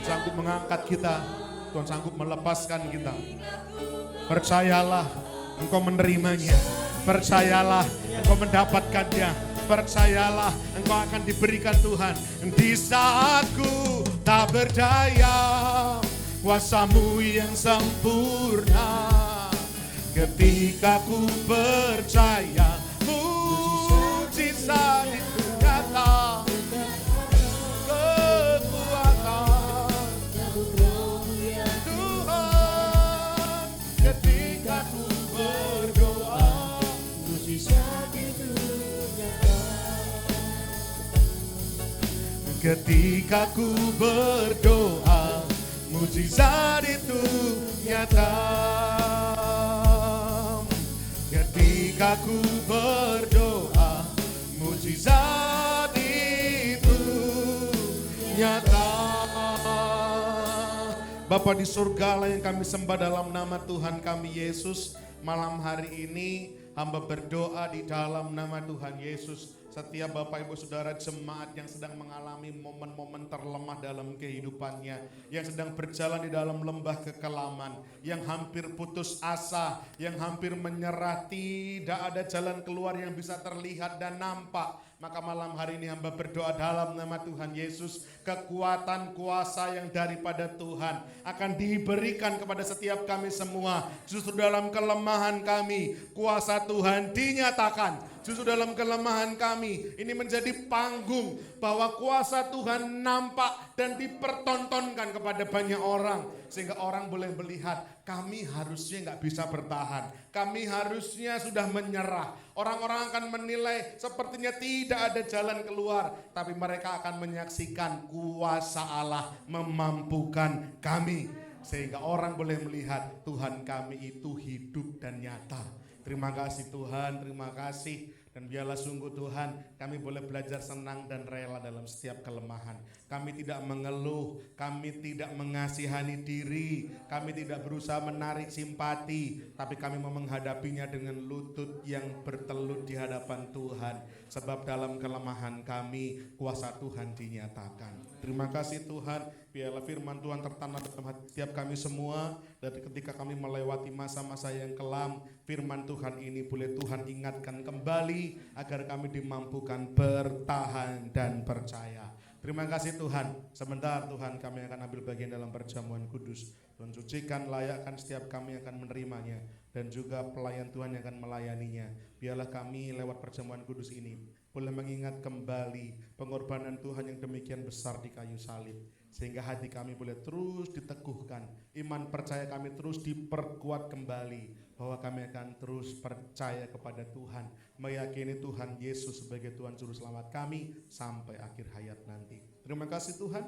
sanggup mengangkat kita, Tuhan sanggup melepaskan kita. Percayalah, engkau menerimanya. Percayalah, engkau mendapatkannya. Percayalah, engkau akan diberikan Tuhan. Di saatku tak berdaya, kuasa-Mu yang sempurna. Ketika ku percaya, mujizat itu nyata. Kekuatan Tuhan. Ketika ku berdoa, mujizat itu nyata. Ketika ku berdoa, mujizat itu nyata. Ketika ku berdoa, mujizat itu nyata. Bapa di surga Allah yang kami sembah dalam nama Tuhan kami Yesus, malam hari ini hamba berdoa di dalam nama Tuhan Yesus. Setiap Bapak Ibu Saudara jemaat yang sedang mengalami momen-momen terlemah dalam kehidupannya, yang sedang berjalan di dalam lembah kekelaman, yang hampir putus asa, yang hampir menyerah, tidak ada jalan keluar yang bisa terlihat dan nampak. Maka malam hari ini hamba berdoa dalam nama Tuhan Yesus, kekuatan kuasa yang daripada Tuhan akan diberikan kepada setiap kami semua. Justru dalam kelemahan kami, kuasa Tuhan dinyatakan. Justru dalam kelemahan kami, ini menjadi panggung bahwa kuasa Tuhan nampak dan dipertontonkan kepada banyak orang. Sehingga orang boleh melihat, kami harusnya nggak bisa bertahan. Kami harusnya sudah menyerah. Orang-orang akan menilai sepertinya tidak ada jalan keluar. Tapi mereka akan menyaksikan kuasa Allah memampukan kami. Sehingga orang boleh melihat Tuhan kami itu hidup dan nyata. Terima kasih Tuhan, terima kasih. Dan biarlah sungguh Tuhan, kami boleh belajar senang dan rela dalam setiap kelemahan. Kami tidak mengeluh, kami tidak mengasihani diri, kami tidak berusaha menarik simpati, tapi kami mau menghadapinya dengan lutut yang bertelut di hadapan Tuhan. Sebab dalam kelemahan kami, kuasa Tuhan dinyatakan. Terima kasih Tuhan, biarlah firman Tuhan tertanam dalam hati setiap kami semua. Dan ketika kami melewati masa-masa yang kelam, firman Tuhan ini boleh Tuhan ingatkan kembali agar kami dimampukan bertahan dan percaya. Terima kasih Tuhan. Sebentar Tuhan kami akan ambil bagian dalam perjamuan kudus. Tuhan sucikan, layakkan setiap kami akan menerimanya. Dan juga pelayan Tuhan yang akan melayaninya. Biarlah kami lewat perjamuan kudus ini boleh mengingat kembali pengorbanan Tuhan yang demikian besar di kayu salib. Sehingga hati kami boleh terus diteguhkan. Iman percaya kami terus diperkuat kembali. Bahwa kami akan terus percaya kepada Tuhan. Meyakini Tuhan Yesus sebagai Tuhan Juru Selamat kami sampai akhir hayat nanti. Terima kasih Tuhan.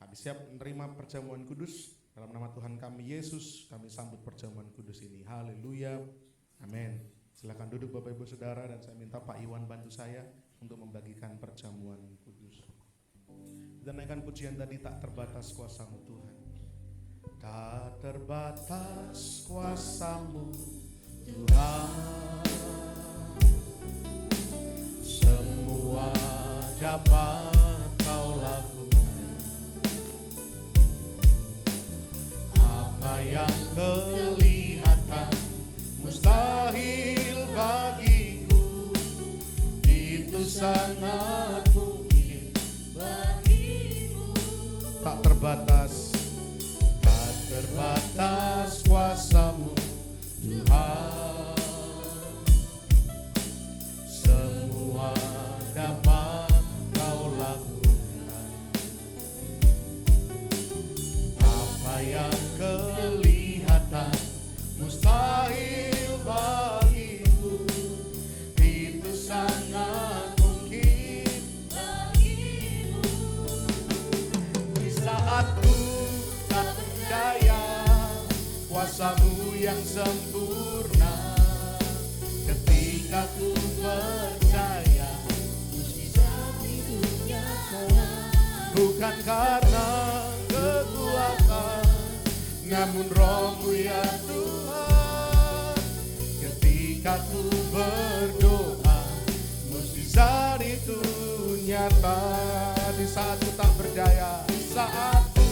Kami siap menerima perjamuan kudus. Dalam nama Tuhan kami Yesus, kami sambut perjamuan kudus ini. Haleluya. Amin. Silakan duduk Bapak Ibu Saudara, dan saya minta Pak Iwan bantu saya untuk membagikan perjamuan kudus. Kita naikkan pujian tadi, tak terbatas kuasa-Mu Tuhan. Tak terbatas kuasa-Mu Tuhan, semua dapat Kau lakukan. Apa yang kelihatan mustahil bagiku, itu sangat mungkin bagimu. Tak terbatas, tak terbatas kuasa-Mu Tuhan, semua dapat Kau lakukan. Apa yang kelihatan mustahil bagiku, itu sangat mungkin bagimu. Di saat ku tak berdaya, kuasa-Mu yang sempurna. Ketika ku percaya, mujizat itu nyata. Bukan karena kekuatan, namun Roh-Mu ya Tuhan. Ketika ku berdoa, mujizat itu nyata. Di saat ku tak berdaya, di saat ku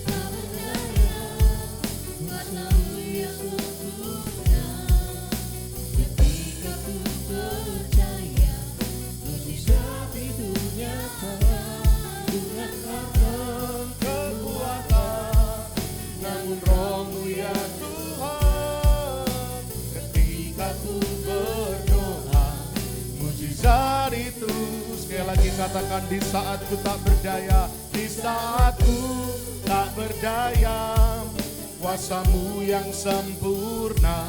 tak berdaya, kuasa-Mu yang sempurna. Ketika ku percaya, mujizat itu nyata. Bukan karena kekuatan, namun Roh-Mu ya Tuhan. Ketika ku berdoa, mujizat itu. Sekali lagi katakan, di saat ku tak berdaya, di saat ku tak berdaya, kuasa-Mu yang sempurna.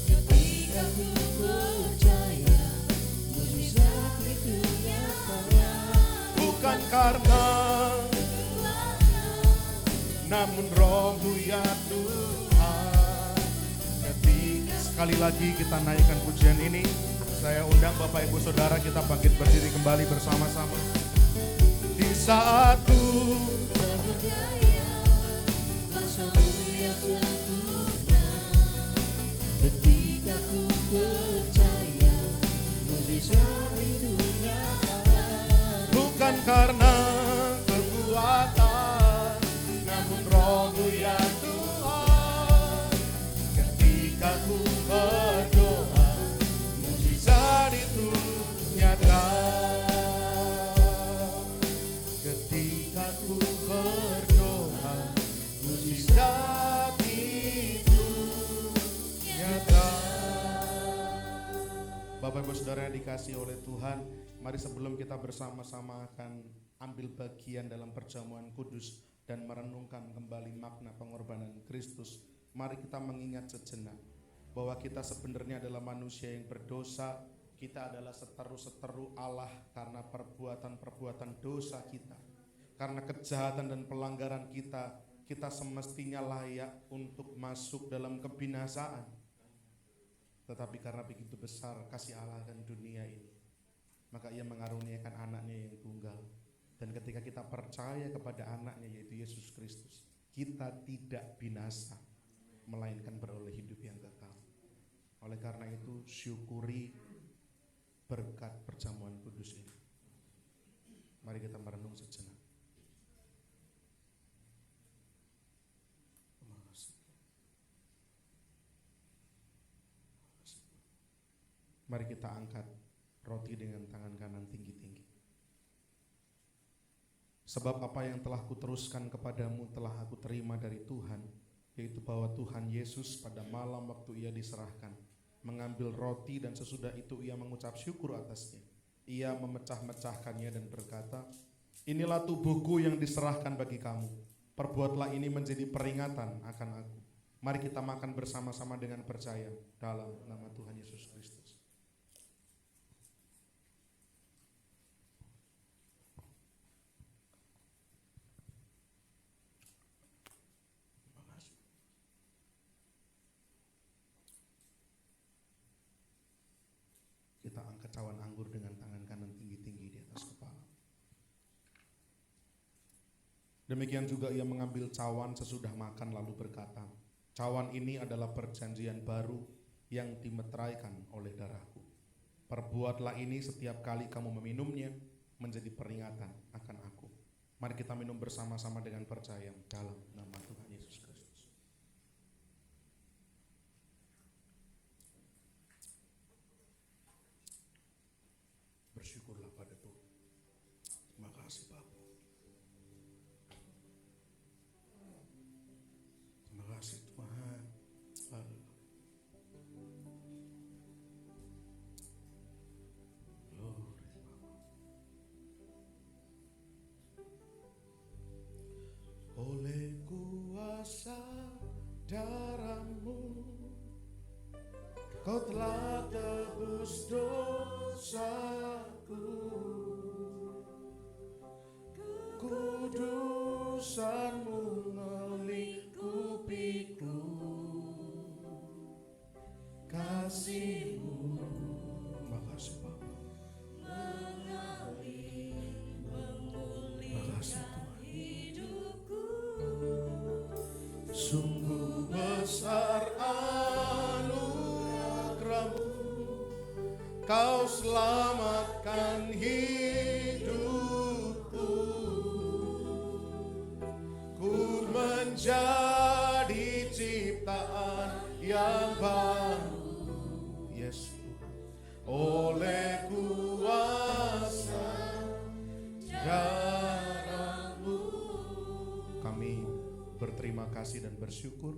Ketika ku percaya, mujizat itu nyata. Bukan karena namun Roh-Mu ya Tuhan. Ketika sekali lagi kita naikkan pujian ini, saya undang Bapak Ibu Saudara kita bangkit berdiri kembali bersama-sama. Di saat ku tak berdaya, kuasa-Mu yang sempurna. Ketika ku percaya, mujizat itu saat ku berdoa, mujizat itu nyata. Bapak Ibu Saudara yang dikasihi oleh Tuhan, mari sebelum kita bersama-sama akan ambil bagian dalam perjamuan kudus dan merenungkan kembali makna pengorbanan Kristus, mari kita mengingat sejenak bahwa kita sebenarnya adalah manusia yang berdosa. Kita adalah seteru-seteru Allah karena perbuatan-perbuatan dosa kita. Karena kejahatan dan pelanggaran kita, kita semestinya layak untuk masuk dalam kebinasaan. Tetapi karena begitu besar kasih Allah dan dunia ini, maka Ia mengaruniakan anaknya yang tunggal. Dan ketika kita percaya kepada anaknya yaitu Yesus Kristus, kita tidak binasa, melainkan beroleh hidup yang kekal. Oleh karena itu syukuri berkat perjamuan kudus ini. Mari kita merenung sejenak. Mari kita angkat roti dengan tangan kanan tinggi-tinggi. Sebab apa yang telah kuteruskan kepadamu telah aku terima dari Tuhan, yaitu bahwa Tuhan Yesus pada malam waktu Ia diserahkan, mengambil roti dan sesudah itu Ia mengucap syukur atasnya. Ia memecah-mecahkannya dan berkata, inilah tubuhku yang diserahkan bagi kamu. Perbuatlah ini menjadi peringatan akan aku. Mari kita makan bersama-sama dengan percaya dalam nama Tuhan Yesus Kristus. Kita angkat cawan anggur dengan tangan kanan tinggi-tinggi di atas kepala. Demikian juga Ia mengambil cawan sesudah makan lalu berkata, cawan ini adalah perjanjian baru yang dimeteraikan oleh darahku. Perbuatlah ini setiap kali kamu meminumnya menjadi peringatan akan aku. Mari kita minum bersama-sama dengan percaya dalam nama Tuhan Yesus Kristus. Bersyukurlah pada Tuhan. Terima kasih Bapa. Terima kasih Tuhan. Haleluya. Glory Bapa. Oleh kuasa darah-Mu, Kau telah tebus dosaku. Kudusan-Mu melingkupiku. Kasih-Mu, makasih Bapa. Makasih Tuhan. Sungguh besar anugerah-Mu, Kau selamatkan hidupku. Ku menjadi ciptaan yang baru, Yesus, oleh kuasa darah-Mu. Kami berterima kasih dan bersyukur,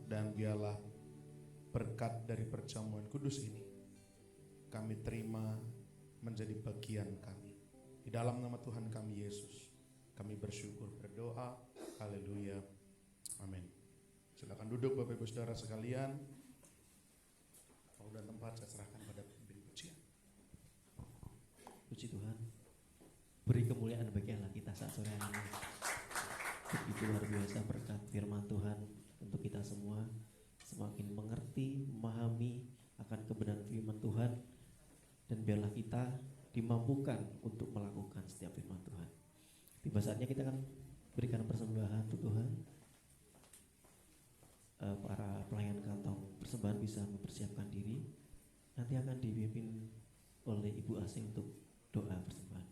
dan biarlah berkat dari perjamuan kudus ini kami terima menjadi bagian kami. Di dalam nama Tuhan kami Yesus, kami bersyukur berdoa. Haleluya. Amin. Silakan duduk Bapak Ibu Saudara sekalian. Waktu dan tempat saya serahkan pada pemimpin pujian. Puji Tuhan. Beri kemuliaan bagi Allah kita saat sore hari ini. Begitu luar biasa berkat firman Tuhan untuk kita semua. Semakin mengerti, memahami akan kebenaran firman Tuhan. Dan biarlah kita dimampukan untuk melakukan setiap firman Tuhan. Tiba saatnya kita akan berikan persembahan untuk Tuhan. Para pelayan kantong persembahan bisa mempersiapkan diri. Nanti akan dipimpin oleh Ibu Asing untuk doa persembahan.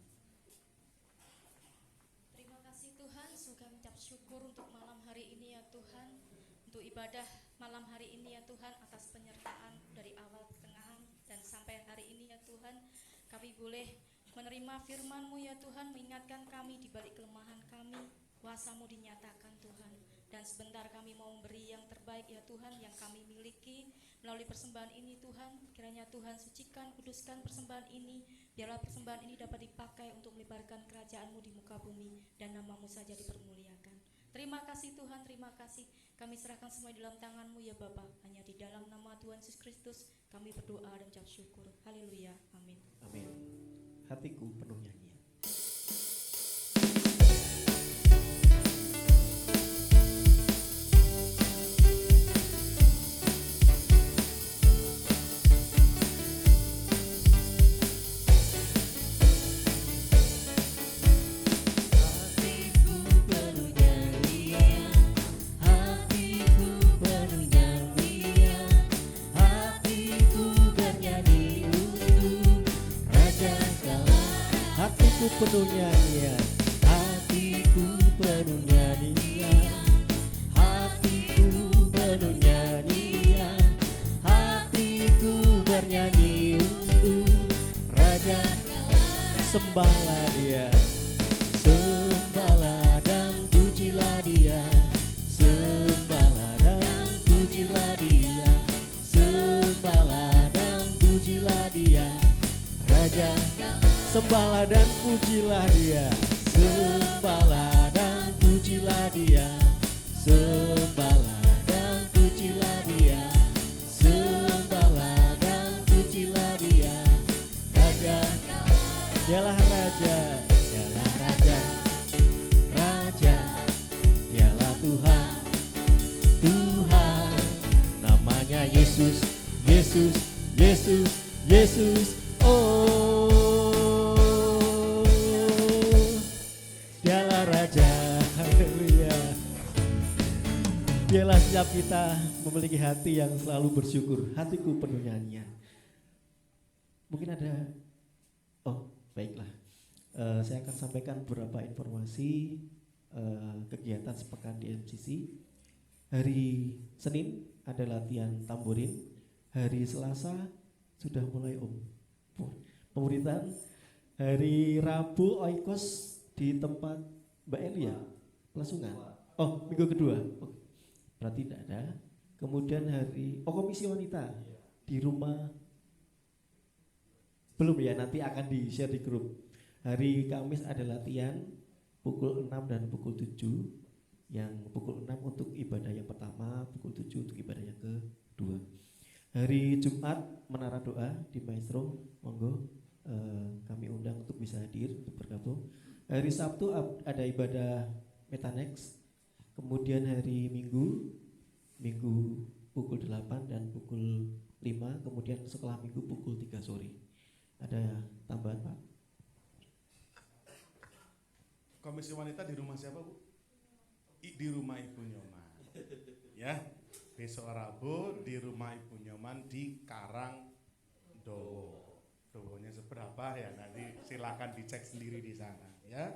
Terima kasih Tuhan, semoga mengucap syukur untuk malam hari ini ya Tuhan, untuk ibadah malam hari ini ya Tuhan, atas penyertaan dari awal, pertengahan, dan sampai hari ini ya Tuhan. Kami boleh menerima firman-Mu ya Tuhan, mengingatkan kami di balik kelemahan kami, kuasa-Mu dinyatakan Tuhan. Dan sebentar kami mau memberi yang terbaik ya Tuhan, yang kami miliki melalui persembahan ini Tuhan. Kiranya Tuhan sucikan, kuduskan persembahan ini, biarlah persembahan ini dapat dipakai untuk melebarkan kerajaan-Mu di muka bumi, dan nama-Mu saja dipermuliakan. Terima kasih Tuhan, terima kasih. Kami serahkan semua di dalam tangan-Mu ya Bapa. Hanya di dalam nama Tuhan Yesus Kristus kami berdoa dan ucap syukur. Haleluya, amin. Amin. Hatiku penuh nyanyian. Hatiku penuh nyanyian, hatiku penuh nyanyian, hatiku penuh nyanyian, hatiku bernyanyi untuk Raja. Sembahlah Dia, sembahlah dan pujilah Dia, sembahlah dan pujilah Dia, sembahlah dan pujilah Dia, Raja. Sembahlah dan pujilah Dia, sembahlah dan pujilah Dia, sembahlah dan pujilah Dia, sembahlah dan pujilah Dia, Raja. Dialah Raja, dialah Raja, Raja, dialah Tuhan, Tuhan. Namanya Yesus, Yesus, Yesus, Yesus. Oh, Dialah Raja, haleluya. Biarlah setiap kita memiliki hati yang selalu bersyukur, hatiku penuh nyanyian. Mungkin ada, baiklah. Saya akan sampaikan beberapa informasi kegiatan sepekan di MCC. Hari Senin ada latihan tamborin, hari Selasa sudah mulai pemuritan, hari Rabu oikos di tempat Mbak Elia, Pelasungan. Minggu kedua. Berarti tidak ada. Kemudian hari komisi wanita di rumah. Belum ya, nanti akan di-share di grup. Hari Kamis ada latihan pukul 6 dan pukul 7. Yang pukul 6 untuk ibadah yang pertama, pukul 7 untuk ibadah yang kedua. Hari Jumat menara doa di Maestro, monggo kami undang untuk bisa hadir, untuk bergabung. Hari Sabtu ada ibadah Metanex. Kemudian hari Minggu pukul 8 dan pukul 5. Kemudian setelah Minggu pukul 3 sore. Ada tambahan Pak? Komisi wanita di rumah siapa Bu? Di rumah Ibu Nyoman. Ya, besok Rabu di rumah Ibu Nyoman di Karangdowo. Dowonya seberapa ya, nanti silakan dicek sendiri di sana ya.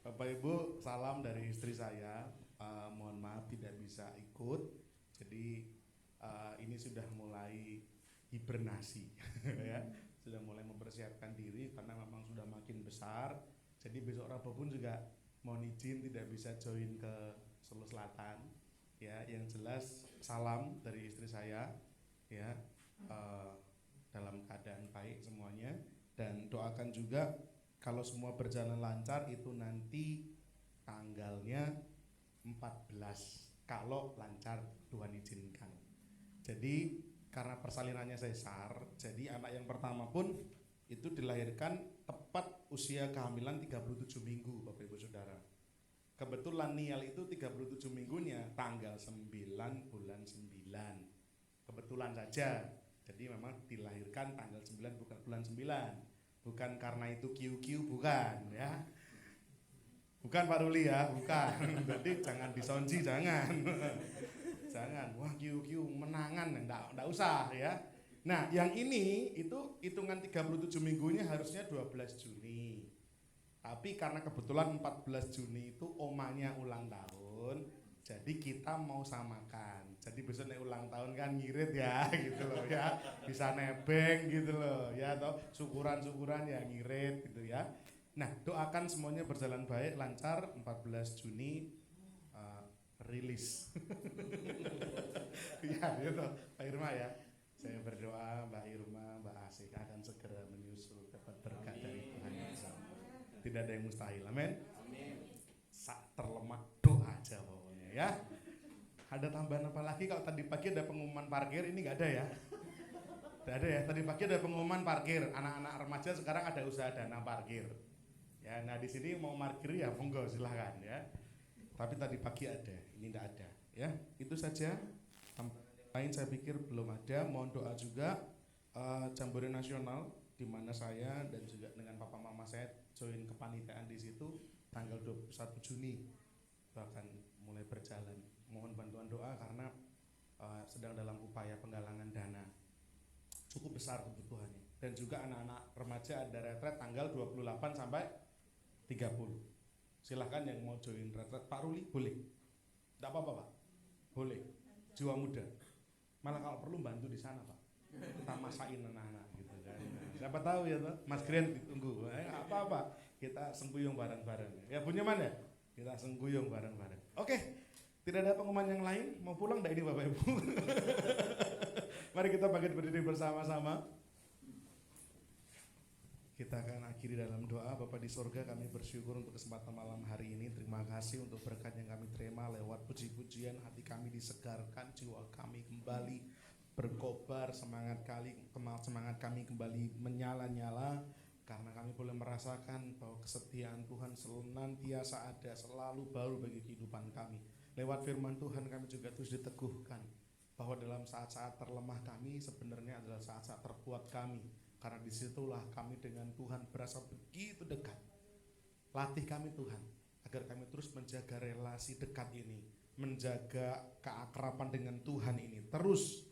Bapak Ibu, salam dari istri saya. Mohon maaf tidak bisa ikut. Jadi ini sudah mulai hibernasi ya. Sudah mulai mempersiapkan diri karena memang sudah makin besar. Jadi besok Rabu pun juga mohon izin tidak bisa join ke Solo Selatan. Ya, yang jelas salam dari istri saya ya. Dalam keadaan baik semuanya, dan doakan juga kalau semua berjalan lancar itu nanti tanggalnya 14 kalau lancar Tuhan izinkan. Jadi karena persalinannya sesar, jadi anak yang pertama pun itu dilahirkan tepat usia kehamilan 37 minggu Bapak Ibu Saudara. Kebetulan Nial itu 37 minggunya tanggal 9 bulan 9. Kebetulan saja. Jadi memang dilahirkan tanggal 9 bukan bulan 9. Bukan karena itu QQ, bukan ya. Bukan Pak Ruli ya, bukan. Jadi jangan disonji, jangan. Jangan, wah QQ menangan, enggak usah ya. Nah yang ini itu hitungan 37 minggunya harusnya 12 Juni. Tapi karena kebetulan 14 Juni itu omanya ulang tahun, Jadi kita mau samakan. Jadi besok nek ulang tahun kan ngirit ya gitu loh ya. Bisa nebeng gitu loh ya, atau syukuran-syukuran ya ngirit gitu ya. Nah, doakan semuanya berjalan baik, lancar. 14 Juni rilis. Ya gitu Pak Irma ya. Saya berdoa Mbak Irma, Mbak Asik akan segera menyusul dapat berkat dari Tuhan yang sama. Tidak ada yang mustahil. Amin. Sak terlemah doa aja pokoknya ya. Ada tambahan apa lagi? Kalau tadi pagi ada pengumuman parkir, ini nggak ada ya? Tidak ada ya. Tadi pagi ada pengumuman parkir. Anak-anak remaja sekarang ada usaha dana parkir. Ya, nah di sini mau parkir ya monggo silahkan ya. Tapi tadi pagi ada, ini tidak ada. Ya, itu saja. Lain saya pikir belum ada. Mohon doa juga Jambore Nasional di mana saya dan juga dengan papa mama saya join kepanitiaan di situ tanggal 21 Juni itu akan mulai berjalan. Mohon bantuan doa karena sedang dalam upaya penggalangan dana. Cukup besar kebutuhannya. Dan juga anak-anak remaja ada retret tanggal 28 sampai 30. Silahkan yang mau join retret Pak Ruli boleh. Tidak apa-apa Pak. Boleh. Jiwa muda. Malah kalau perlu bantu di sana Pak. Kita masakin anak-anak gitu kan. Siapa tahu ya toh, Mas Gren ditunggu. Apa-apa. Kita sengguyung bareng-bareng. Ya punya mana? Kita sengguyung bareng-bareng. Oke. Tidak ada pengumuman yang lain. Mau pulang enggak ini Bapak Ibu? Mari kita bangkit berdiri bersama-sama. Kita akan akhiri dalam doa. Bapa di sorga, kami bersyukur untuk kesempatan malam hari ini. Terima kasih untuk berkat yang kami terima lewat puji-pujian. Hati kami disegarkan, jiwa kami kembali berkobar, semangat kami kembali menyala-nyala. Karena kami boleh merasakan bahwa kesetiaan Tuhan senantiasa ada, selalu baru bagi kehidupan kami. Lewat firman Tuhan kami juga terus diteguhkan bahwa dalam saat-saat terlemah kami sebenarnya adalah saat-saat terkuat kami. Karena disitulah kami dengan Tuhan berasa begitu dekat. Latih kami Tuhan, agar kami terus menjaga relasi dekat ini, menjaga keakraban dengan Tuhan ini, terus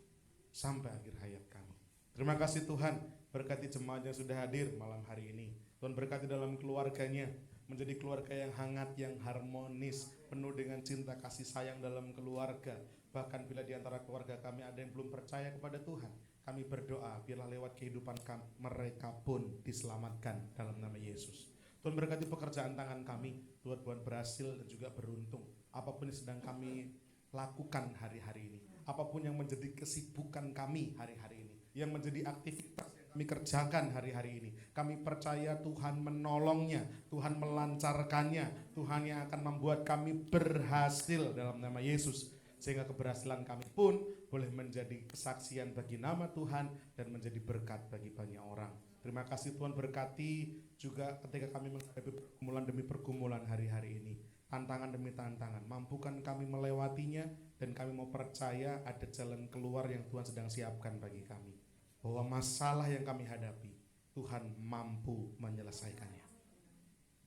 sampai akhir hayat kami. Terima kasih Tuhan, berkati jemaat yang sudah hadir malam hari ini. Tuhan berkati dalam keluarganya, menjadi keluarga yang hangat, yang harmonis, penuh dengan cinta kasih sayang dalam keluarga. Bahkan bila di antara keluarga kami ada yang belum percaya kepada Tuhan, kami berdoa biarlah lewat kehidupan kami, mereka pun diselamatkan dalam nama Yesus. Tuhan berkati pekerjaan tangan kami, Tuhan berhasil dan juga beruntung. Apapun yang sedang kami lakukan hari-hari ini, apapun yang menjadi kesibukan kami hari-hari ini, yang menjadi aktivitas yang kami kerjakan hari-hari ini, kami percaya Tuhan menolongnya, Tuhan melancarkannya, Tuhan yang akan membuat kami berhasil dalam nama Yesus. Sehingga keberhasilan kami pun boleh menjadi kesaksian bagi nama Tuhan dan menjadi berkat bagi banyak orang. Terima kasih Tuhan, berkati juga ketika kami menghadapi pergumulan demi pergumulan hari-hari ini. Tantangan demi tantangan, mampukan kami melewatinya dan kami mau percaya ada jalan keluar yang Tuhan sedang siapkan bagi kami. Bahwa masalah yang kami hadapi, Tuhan mampu menyelesaikannya.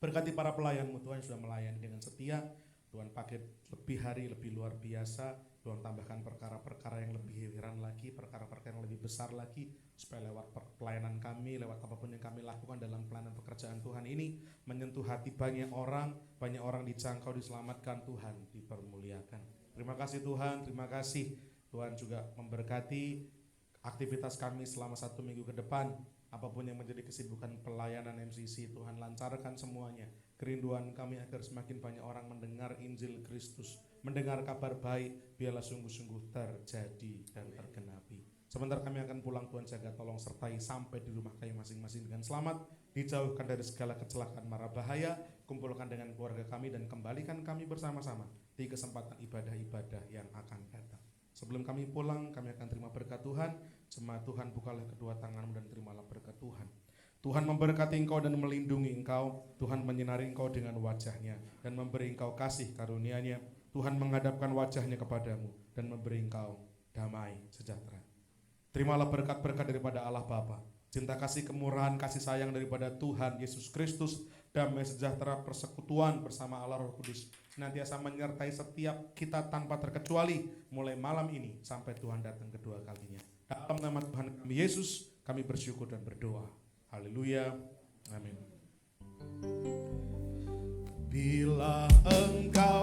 Berkati para pelayan-Mu Tuhan yang sudah melayani dengan setia. Tuhan pakai lebih hari, lebih luar biasa. Tuhan tambahkan perkara-perkara yang lebih heran lagi, perkara-perkara yang lebih besar lagi, supaya lewat pelayanan kami, lewat apapun yang kami lakukan dalam pelayanan pekerjaan Tuhan ini, menyentuh hati banyak orang dijangkau, diselamatkan, Tuhan dipermuliakan. Terima kasih Tuhan, terima kasih. Tuhan juga memberkati aktivitas kami selama 1 minggu ke depan. Apapun yang menjadi kesibukan pelayanan MCC, Tuhan lancarkan semuanya. Kerinduan kami agar semakin banyak orang mendengar Injil Kristus, mendengar kabar baik, biarlah sungguh-sungguh terjadi dan tergenapi. Sebentar kami akan pulang, Tuhan jaga tolong sertai sampai di rumah kami masing-masing dengan selamat, dijauhkan dari segala kecelakaan mara bahaya, kumpulkan dengan keluarga kami dan kembalikan kami bersama-sama di kesempatan ibadah-ibadah yang akan datang. Sebelum kami pulang, kami akan terima berkat Tuhan. Jemaat Tuhan, bukalah kedua tanganmu dan terimalah berkat Tuhan. Tuhan memberkati engkau dan melindungi engkau. Tuhan menyinari engkau dengan wajahnya dan memberi engkau kasih karunia-Nya. Tuhan menghadapkan wajahnya kepadamu dan memberi engkau damai sejahtera. Terimalah berkat-berkat daripada Allah Bapa, cinta kasih kemurahan kasih sayang daripada Tuhan Yesus Kristus, damai sejahtera persekutuan bersama Allah Roh Kudus senantiasa menyertai setiap kita tanpa terkecuali mulai malam ini sampai Tuhan datang kedua kalinya. Dalam nama Tuhan kami Yesus kami bersyukur dan berdoa. Haleluya. Amin. Bila engkau